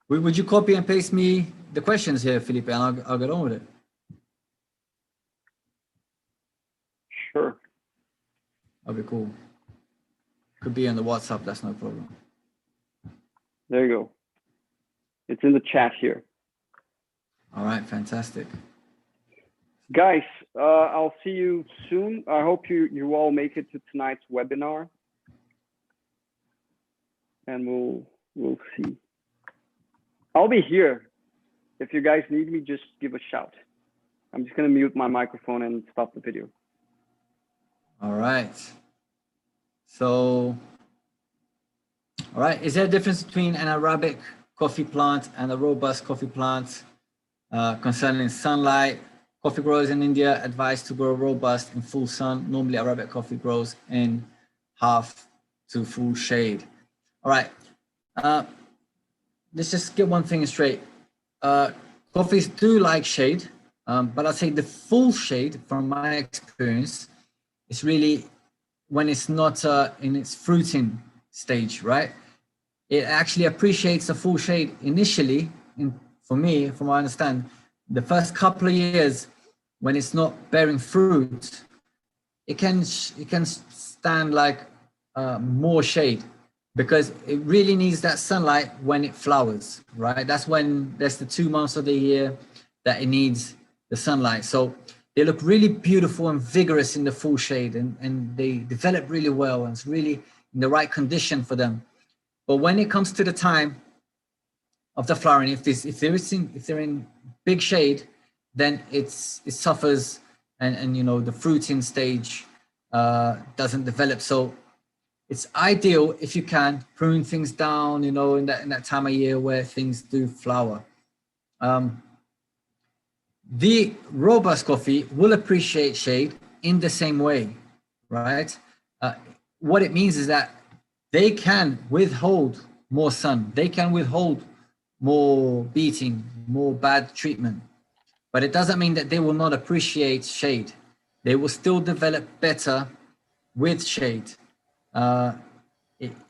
Would you copy and paste me the questions here, Felipe, and I'll get on with it? Sure. That'll be cool. Could be on the WhatsApp, that's no problem. There you go. It's in the chat here. All right, fantastic. Guys, I'll see you soon. I hope you all make it to tonight's webinar. And we'll see. I'll be here. If you guys need me, just give a shout. I'm just gonna mute my microphone and stop the video. All right. So, all right, is there a difference between an Arabic coffee plant and a robust coffee plant concerning sunlight? Coffee growers in India advised to grow robust in full sun. Normally, Arabic coffee grows in half to full shade. All right, let's just get one thing straight. Coffees do like shade, but I'd say the full shade, from my experience, is really when it's not in its fruiting stage, right? It actually appreciates the full shade initially. For me, from what I understand, the first couple of years when it's not bearing fruit, it can stand like more shade, because it really needs that sunlight when it flowers, right? That's the 2 months of the year that it needs the sunlight. So they look really beautiful and vigorous in the full shade, and they develop really well, and it's really in the right condition for them. But when it comes to the time of the flowering, if they're in big shade, then it suffers, and you know, the fruiting stage doesn't develop. So it's ideal if you can prune things down, you know, in that time of year where things do flower. The robust coffee will appreciate shade in the same way, right? What it means is that they can withhold more sun. They can withhold more beating, more bad treatment. But it doesn't mean that they will not appreciate shade. They will still develop better with shade.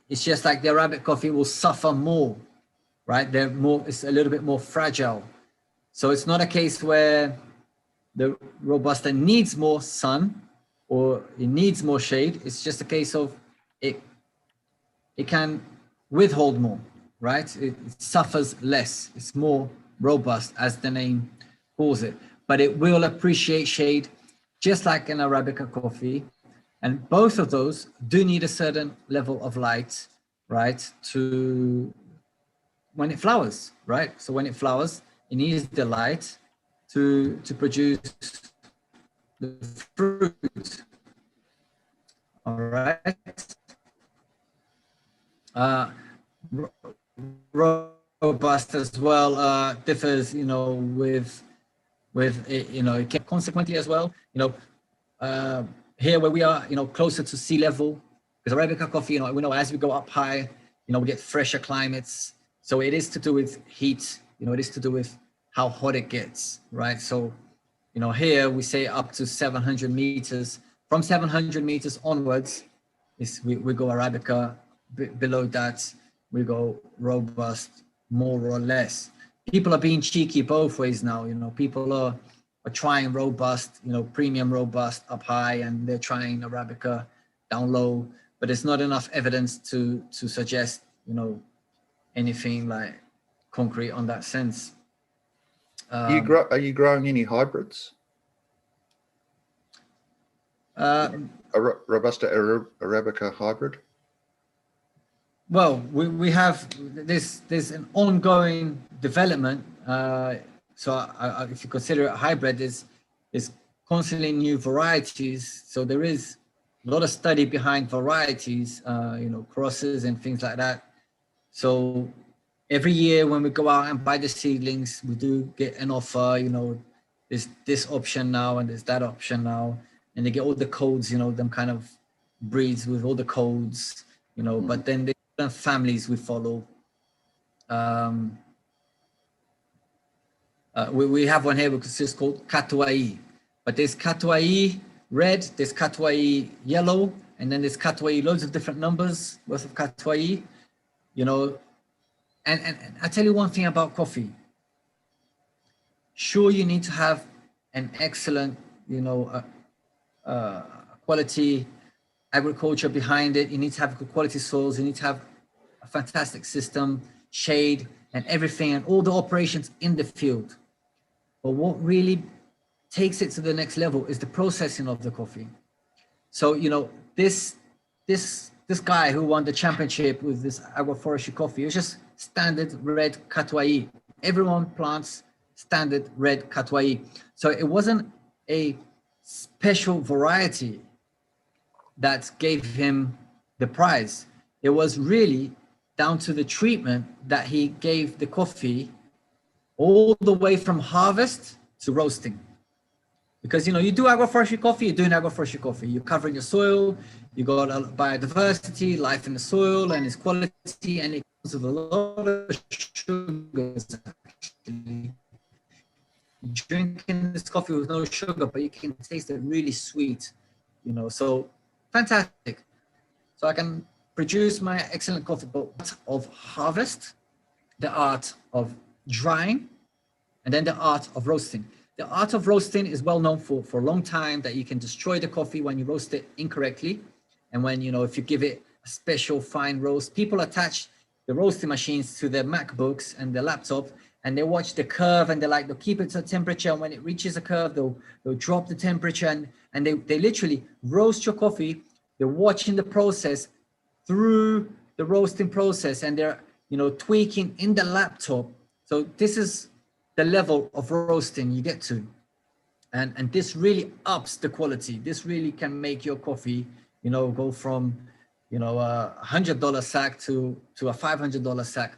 It's just like the Arabic coffee will suffer more, right? It's a little bit more fragile. So it's not a case where the Robusta needs more sun or it needs more shade. It's just a case of it can withhold more, right? It suffers less. It's more robust, as the name calls it, but it will appreciate shade just like an Arabica coffee. And both of those do need a certain level of light, right? When it flowers, right? So when it flowers, it needs the light to produce the fruit. All right. Robust as well differs, you know, with it, you know, it can consequently as well, you know, here where we are, you know, closer to sea level, because Arabica coffee, you know, we know as we go up high, you know, we get fresher climates. So it is to do with heat, you know, it is to do with how hot it gets, right? So, you know, here we say up to 700 meters. From 700 meters onwards, we go Arabica. Below that, we go robust, more or less. People are being cheeky both ways now, you know, people are trying robust, you know, premium robust up high, and they're trying Arabica down low, but there's not enough evidence to suggest, you know, anything like concrete on that sense. Are you growing any hybrids? A Robusta Arabica hybrid? Well, we have there's an ongoing development. So if you consider it a hybrid, there's constantly new varieties. So there is a lot of study behind varieties, you know, crosses and things like that. So every year when we go out and buy the seedlings, we do get an offer, you know, there's this option now and there's that option now. And they get all the codes, you know, them kind of breeds with all the codes, you know, but then there's families we follow. We have one here because it's called Katuai. But there's Katwai red, there's Katwai yellow, and then there's Katwai, loads of different numbers worth of Katwai, you know. And I tell you one thing about coffee. Sure, you need to have an excellent, you know, quality agriculture behind it. You need to have good quality soils. You need to have a fantastic system, shade, and everything, and all the operations in the field. But what really takes it to the next level is the processing of the coffee. So, you know, this guy who won the championship with this Agroforestry coffee, it was just standard red Katwai. Everyone plants standard red Katwai. So it wasn't a special variety that gave him the prize. It was really down to the treatment that he gave the coffee all the way from harvest to roasting. Because, you know, you do agroforestry coffee, you're doing agroforestry coffee. You're covering your soil, you got biodiversity, life in the soil and its quality, and it comes with a lot of sugars. Actually. Drinking this coffee with no sugar, but you can taste it really sweet, you know, so fantastic. So I can produce my excellent coffee, but of harvest, the art of drying, and then the art of roasting. The art of roasting is well known for a long time, that you can destroy the coffee when you roast it incorrectly. And when, you know, if you give it a special fine roast, people attach the roasting machines to their MacBooks and their laptop, and they watch the curve, and they'll keep it to a temperature. And when it reaches a curve, they'll drop the temperature, and they literally roast your coffee. They're watching the process through the roasting process, and they're, you know, tweaking in the laptop. So this is the level of roasting you get to. And this really ups the quality. This really can make your coffee, you know, go from, you know, a $100 sack to a $500 sack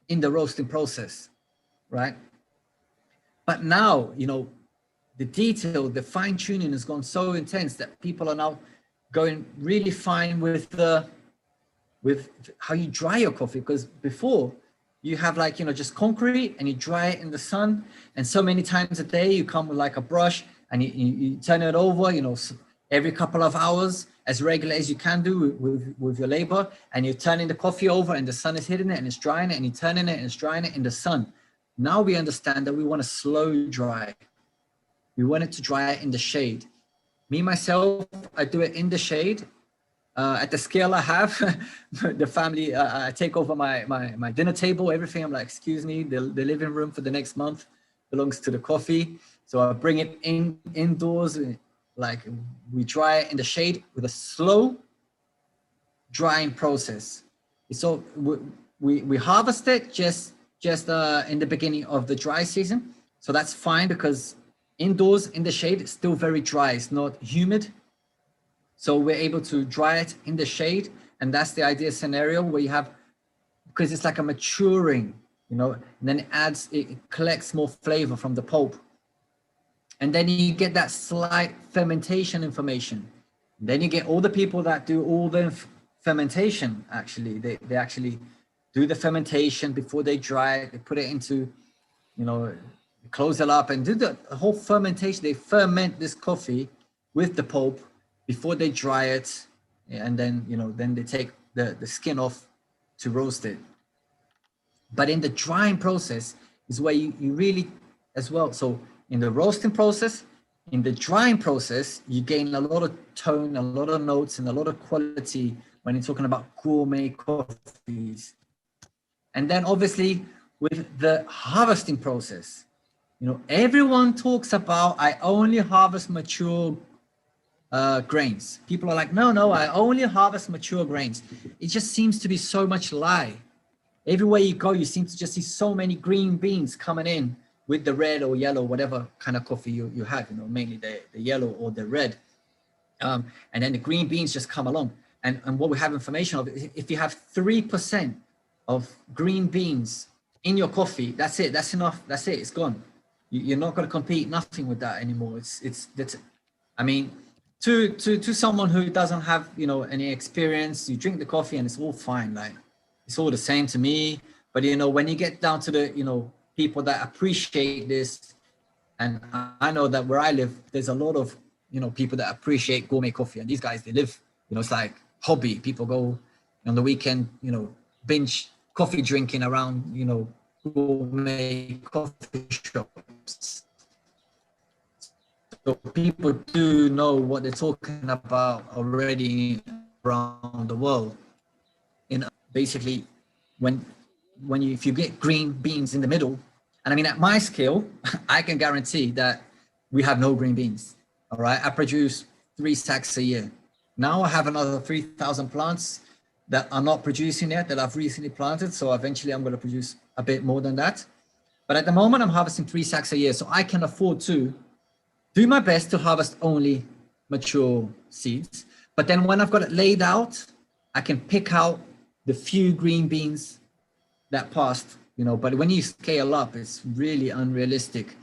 in the roasting process, right? But now, you know, the detail, the fine tuning has gone so intense that people are now going really fine with how you dry your coffee. Because before, you have like, you know, just concrete, and you dry it in the sun, and so many times a day you come with like a brush, and you turn it over, you know, every couple of hours, as regular as you can do with your labor, and you're turning the coffee over, and the sun is hitting it and it's drying it, and you're turning it and it's drying it in the sun. Now we understand that we want to slow dry. We want it to dry in the shade. Me, myself, I do it in the shade. At the scale I have, the family, I take over my dinner table, everything. I'm like, excuse me, the living room for the next month belongs to the coffee. So I bring it indoors, like we dry it in the shade with a slow drying process. So we harvest it just in the beginning of the dry season. So that's fine, because indoors in the shade, it's still very dry. It's not humid. So we're able to dry it in the shade. And that's the ideal scenario where you have, because it's like a maturing, you know, and then it collects more flavor from the pulp. And then you get that slight fermentation information. And then you get all the people that do all the fermentation, actually, they actually do the fermentation before they dry it. They put it into, you know, close it up and do the whole fermentation. They ferment this coffee with the pulp before they dry it, and then, you know, then they take the skin off to roast it. But in the drying process is where you really, as well. So in the roasting process, in the drying process, you gain a lot of tone, a lot of notes, and a lot of quality when you're talking about gourmet coffees. And then obviously with the harvesting process, you know, everyone talks about, I only harvest mature grains. People are like, no, I only harvest mature grains. It just seems to be so much lie. Everywhere you go, you seem to just see so many green beans coming in with the red or yellow, whatever kind of coffee you have, you know, mainly the yellow or the red. And then the green beans just come along. And what we have information of, if you have 3% of green beans in your coffee, that's it, that's enough, that's it, it's gone. You're not going to compete, nothing with that anymore. I mean, to someone who doesn't have, you know, any experience, you drink the coffee and it's all fine, like it's all the same to me. But, you know, when you get down to the, you know, people that appreciate this, And I know that where I live, there's a lot of, people that appreciate gourmet coffee. And these guys, they live, it's like hobby. People go on the weekend, binge coffee drinking around, gourmet coffee shops. So people do know what they're talking about already around the world. Basically, if you get green beans in the middle, and I mean, at my scale, I can guarantee that we have no green beans. All right, I produce 3 sacks a year. Now I have another 3,000 plants that are not producing yet, that I've recently planted. So eventually I'm going to produce a bit more than that. But at the moment, I'm harvesting 3 sacks a year. So I can afford to do my best to harvest only mature seeds. But then when I've got it laid out, I can pick out the few green beans that passed, but when you scale up, it's really unrealistic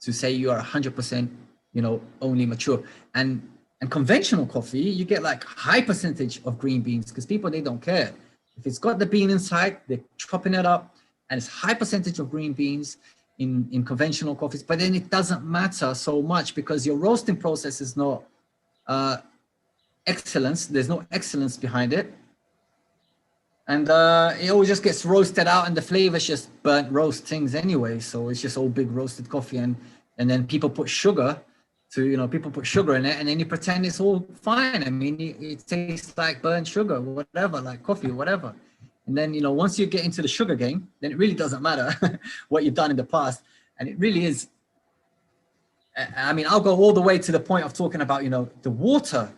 to say you are 100%, only mature. And conventional coffee, you get like high percentage of green beans because people, they don't care. If it's got the bean inside, they're chopping it up, and it's high percentage of green beans in conventional coffees. But then it doesn't matter so much because your roasting process is not excellence. There's no excellence behind it. And it all just gets roasted out, and the flavors just burnt roast things anyway. So it's just all big roasted coffee, and then people put sugar people put sugar in it, and then you pretend it's all fine. I mean, it tastes like burnt sugar, whatever, like coffee, whatever. And then once you get into the sugar game, then it really doesn't matter what you've done in the past, and it really is. I mean, I'll go all the way to the point of talking about the water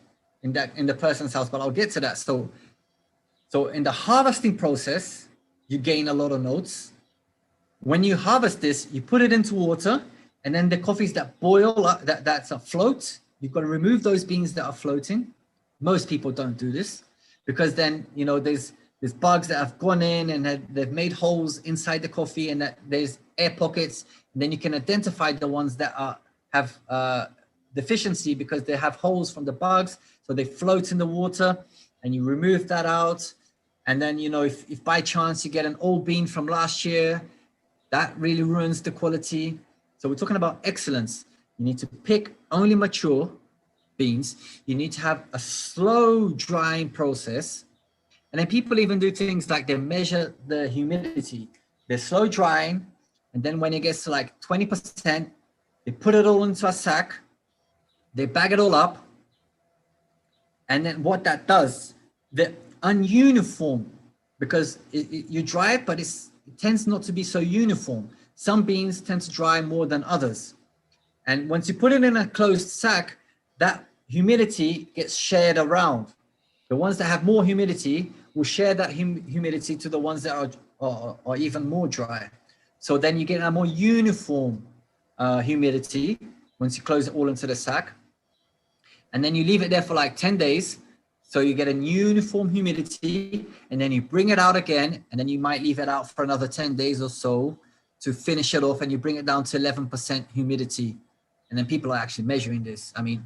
in the person's house, but I'll get to that. So in the harvesting process, you gain a lot of notes. When you harvest this, you put it into water, and then the coffees that boil, that's afloat, you've got to remove those beans that are floating. Most people don't do this because then, there's bugs that have gone in and they've made holes inside the coffee, and that there's air pockets. And then you can identify the ones that have deficiency because they have holes from the bugs. So they float in the water, and you remove that out. And then, if by chance you get an old bean from last year, that really ruins the quality. So we're talking about excellence. You need to pick only mature beans. You need to have a slow drying process. And then people even do things like they measure the humidity. They're slow drying. And then when it gets to like 20%, they put it all into a sack. They bag it all up. And then what that does, the ununiform, because you dry it, but it tends not to be so uniform. Some beans tend to dry more than others. And once you put it in a closed sack, that humidity gets shared around. The ones that have more humidity will share that humidity to the ones that are even more dry. So then you get a more uniform humidity once you close it all into the sack. And then you leave it there for like 10 days. So you get a uniform humidity, and then you bring it out again, and then you might leave it out for another 10 days or so to finish it off, and you bring it down to 11% humidity. And then people are actually measuring this. I mean,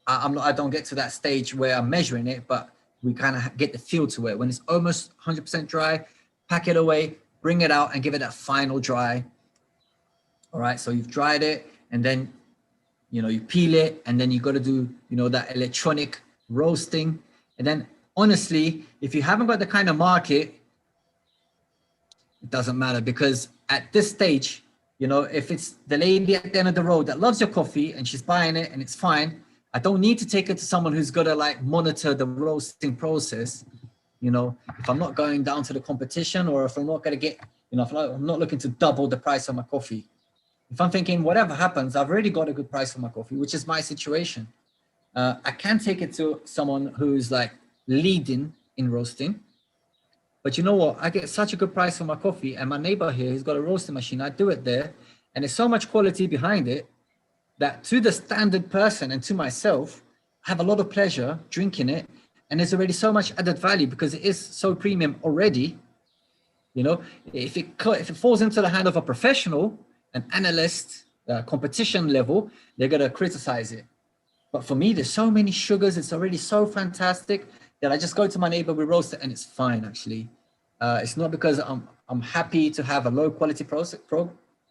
I don't get to that stage where I'm measuring it, but we kind of get the feel to it. When it's almost 100% dry, pack it away, bring it out, and give it that final dry. All right, so you've dried it, and then you peel it, and then you got to do that electronic roasting. And then honestly, if you haven't got the kind of market, it doesn't matter, because at this stage, if it's the lady at the end of the road that loves your coffee and she's buying it and it's fine, I don't need to take it to someone who's got to like monitor the roasting process. If I'm not going down to the competition, or if I'm not going to get, if I'm not looking to double the price of my coffee. If I'm thinking whatever happens, I've already got a good price for my coffee, which is my situation. I can take it to someone who's like leading in roasting. But you know what? I get such a good price for my coffee, and my neighbor here, he's got a roasting machine. I do it there, and there's so much quality behind it that to the standard person and to myself, I have a lot of pleasure drinking it. And there's already so much added value because it is so premium already. If it falls into the hand of a professional, an analyst, competition level, they're going to criticize it. But for me, there's so many sugars. It's already so fantastic that I just go to my neighbor, we roast it, and it's fine, actually. It's not because I'm happy to have a low quality product.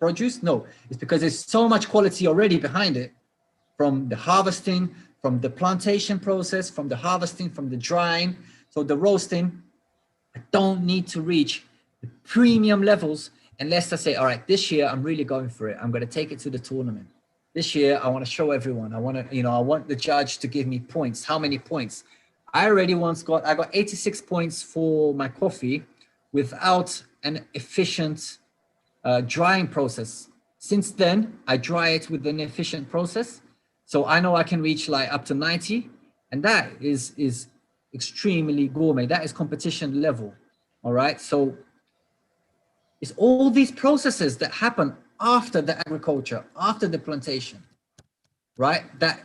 produce? No, it's because there's so much quality already behind it, from the harvesting, from the plantation process, from the harvesting, from the drying, so the roasting. I don't need to reach the premium levels unless I say, all right, this year I'm really going for it. I'm going to take it to the tournament. This year I want to show everyone. I want to, I want the judge to give me points. How many points? I already I got 86 points for my coffee without an efficient drying process. Since then, I dry it with an efficient process. So I know I can reach like up to 90, and that is extremely gourmet. That is competition level. All right. So it's all these processes that happen after the agriculture, after the plantation, right? That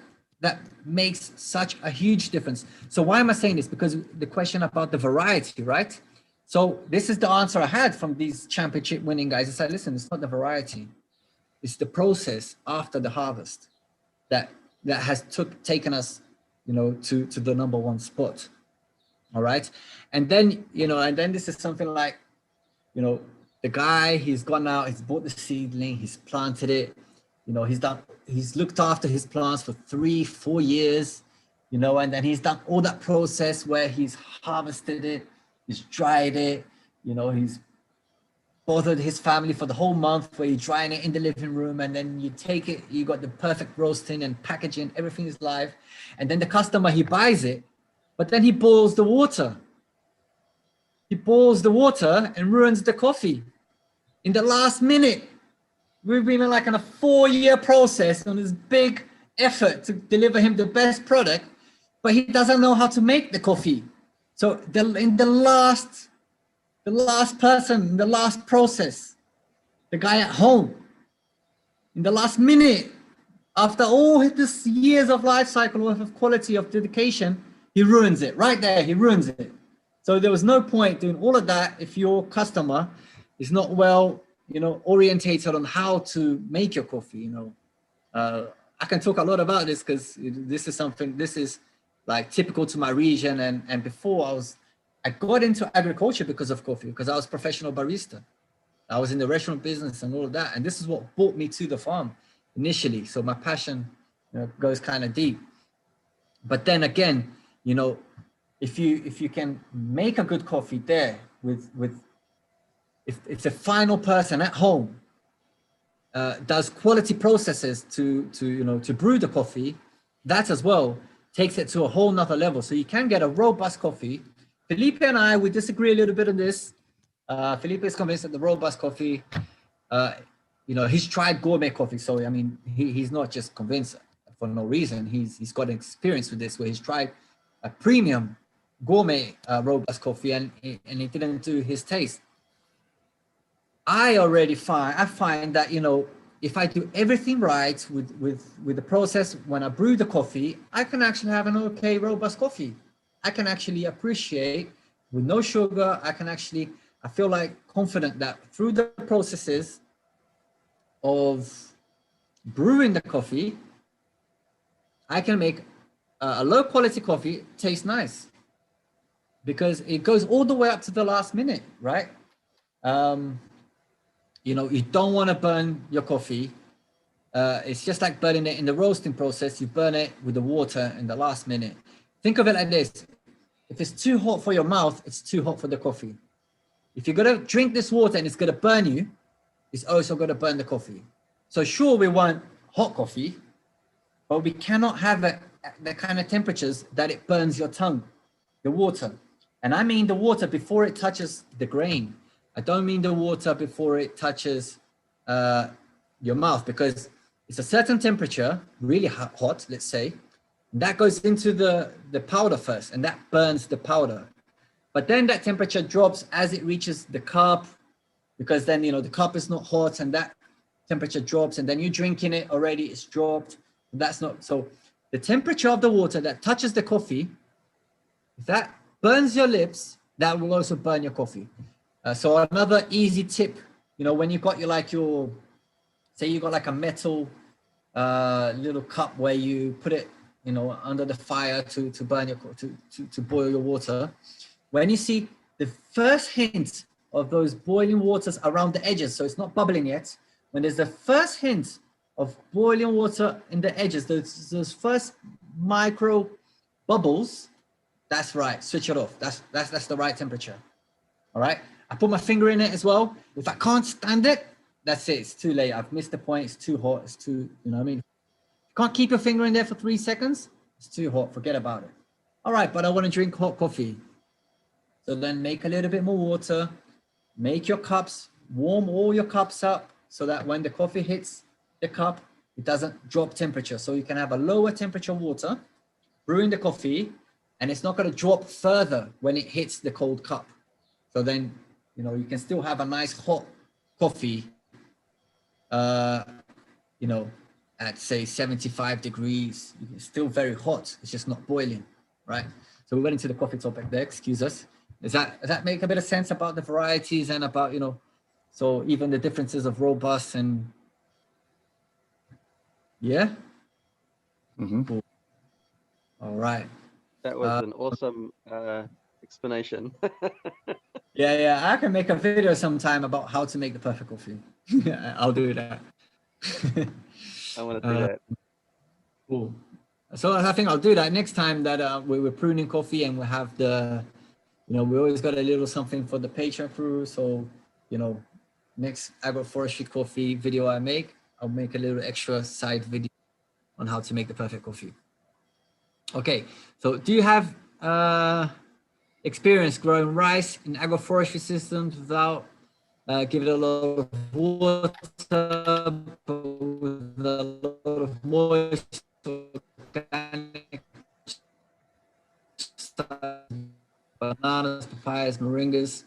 makes such a huge difference. So why am I saying this? Because the question about the variety, right? So this is the answer I had from these championship winning guys. I said, listen, it's not the variety. It's the process after the harvest that has taken us, to the number one spot. All right. And then, and then this is something like, the guy, he's gone out, he's bought the seedling, he's planted it, he's looked after his plants for 3-4 years, and then he's done all that process where he's harvested it, he's dried it, he's bothered his family for the whole month where you're drying it in the living room, and then you take it, you got the perfect roasting and packaging, everything is live. And then the customer, he buys it, but then he boils the water. He boils the water and ruins the coffee in the last minute. We've been in a 4-year process on this big effort to deliver him the best product, but he doesn't know how to make the coffee. So in the last person, the last process, the guy at home, in the last minute, after all this years of life cycle worth of quality of dedication, he ruins it right there. He ruins it. So there was no point doing all of that if your customer is not well, orientated on how to make your coffee. I can talk a lot about this because this is like typical to my region. And before I got into agriculture because of coffee, because I was a professional barista. I was in the restaurant business and all of that. And this is what brought me to the farm initially. So my passion goes kind of deep. But then again, if you can make a good coffee there if the final person at home does quality processes to brew the coffee, that as well takes it to a whole nother level. So you can get a robust coffee. Felipe and I, we disagree a little bit on this. Felipe is convinced that the robust coffee, he's tried gourmet coffee. So, I mean, he's not just convinced for no reason. He's got experience with this where he's tried a premium gourmet robust coffee and it didn't do his taste. I find that, if I do everything right with the process, when I brew the coffee, I can actually have an okay robust coffee. I can actually appreciate with no sugar. I feel like confident that through the processes of brewing the coffee, I can make a low quality coffee taste nice because it goes all the way up to the last minute, right? You don't want to burn your coffee. It's just like burning it in the roasting process. You burn it with the water in the last minute. Think of it like this. If it's too hot for your mouth, it's too hot for the coffee. If you're going to drink this water and it's going to burn you, it's also going to burn the coffee. So sure, we want hot coffee, but we cannot have it at the kind of temperatures that it burns your tongue, the water. And I mean the water before it touches the grain. I don't mean the water before it touches your mouth, because it's a certain temperature, really hot, let's say, that goes into the powder first, and that burns the powder. But then that temperature drops as it reaches the cup, because then, the cup is not hot and that temperature drops, and then you're drinking it already, it's dropped. That's not, so the temperature of the water that touches the coffee, if that burns your lips, that will also burn your coffee. So another easy tip, when you got say you got like a metal little cup where you put it, under the fire to burn to boil your water. When you see the first hint of those boiling waters around the edges, so it's not bubbling yet, when there's the first hint of boiling water in the edges, those first micro bubbles, that's right, switch it off. That's the right temperature. All right, I put my finger in it as well. If I can't stand it, that's it, it's too late. I've missed the point, it's too hot, it's too, you know what I mean? You can't keep your finger in there for 3 seconds, it's too hot, forget about it. All right, but I want to drink hot coffee. So then make a little bit more water, make your cups, warm all your cups up so that when the coffee hits the cup, it doesn't drop temperature. So you can have a lower temperature water, brewing the coffee, and it's not going to drop further when it hits the cold cup. So then, you know, you can still have a nice hot coffee, you know, at say 75 degrees. It's still very hot. It's just not boiling, right? So we went into the coffee topic there, excuse us. Does that make a bit of sense about the varieties and about, you know, so even the differences of robust and, yeah? Mm-hmm. Cool. All right. That was an awesome explanation. Yeah, I can make a video sometime about how to make the perfect coffee. I'll do that. I want to do that. Cool. So I think I'll do that next time that we're pruning coffee and we have the, you know, we always got a little something for the patron crew. So, you know, next agroforestry coffee video I make, I'll make a little extra side video on how to make the perfect coffee. Okay, so do you have experience growing rice in agroforestry systems without giving it a lot of water, but with a lot of moisture, organic stuff, bananas, papayas, moringas?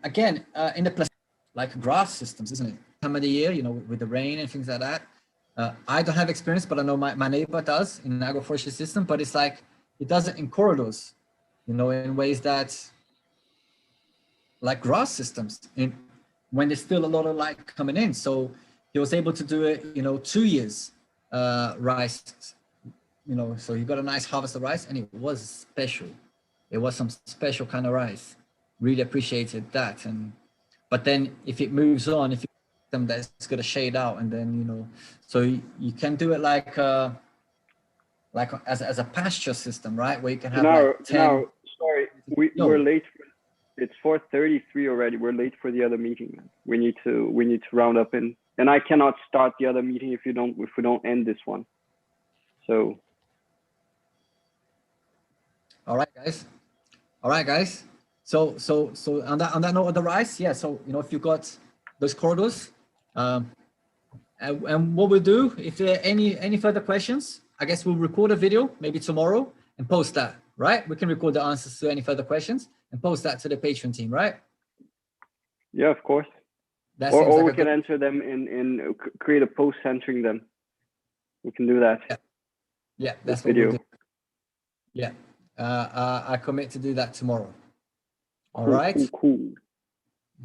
Again, in the like grass systems, isn't it? Time of the year, you know, with the rain and things like that. I don't have experience, but I know my neighbor does in an agroforestry system, but it's like, he does it in corridors, you know, in ways that, like grass systems, in when there's still a lot of light coming in. So he was able to do it, you know, 2 years rice, you know, so he got a nice harvest of rice and it was special. It was some special kind of rice. Really appreciated that. But then if it moves on, if you them that's going to shade out, and then, you know, so you can do it like as a pasture system, right? Where you can have like 10. Now, sorry, we're late. It's 4:33 already. We're late for the other meeting. We need to round up and I cannot start the other meeting if we don't end this one. So. All right, guys. So on that note of the rice, yeah. So, you know, if you've got those corridors, and what we'll do, if there are any further questions, I guess we'll record a video maybe tomorrow and post that, right? We can record the answers to any further questions and post that to the Patreon team, right? Yeah, of course. Or we can answer them and create a post answering them. We can do that. Yeah, that's what we'll do. Yeah, I commit to do that tomorrow. All right. Cool.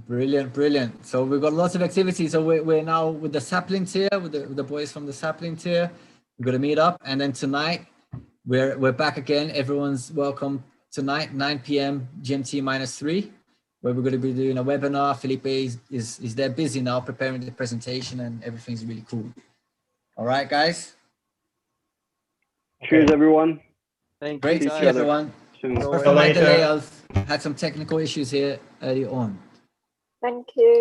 Brilliant. So we've got lots of activities. So we're now with the sapling tier, with the boys from the sapling tier. We're going to meet up, and then tonight we're back again. Everyone's welcome tonight, 9 p.m. GMT -3, where we're going to be doing a webinar. Felipe is there busy now preparing the presentation, and everything's really cool. All right, guys. Cheers, everyone. Thank Great you, to see everyone. Sorry for my delay. I've had some technical issues here early on. Thank you.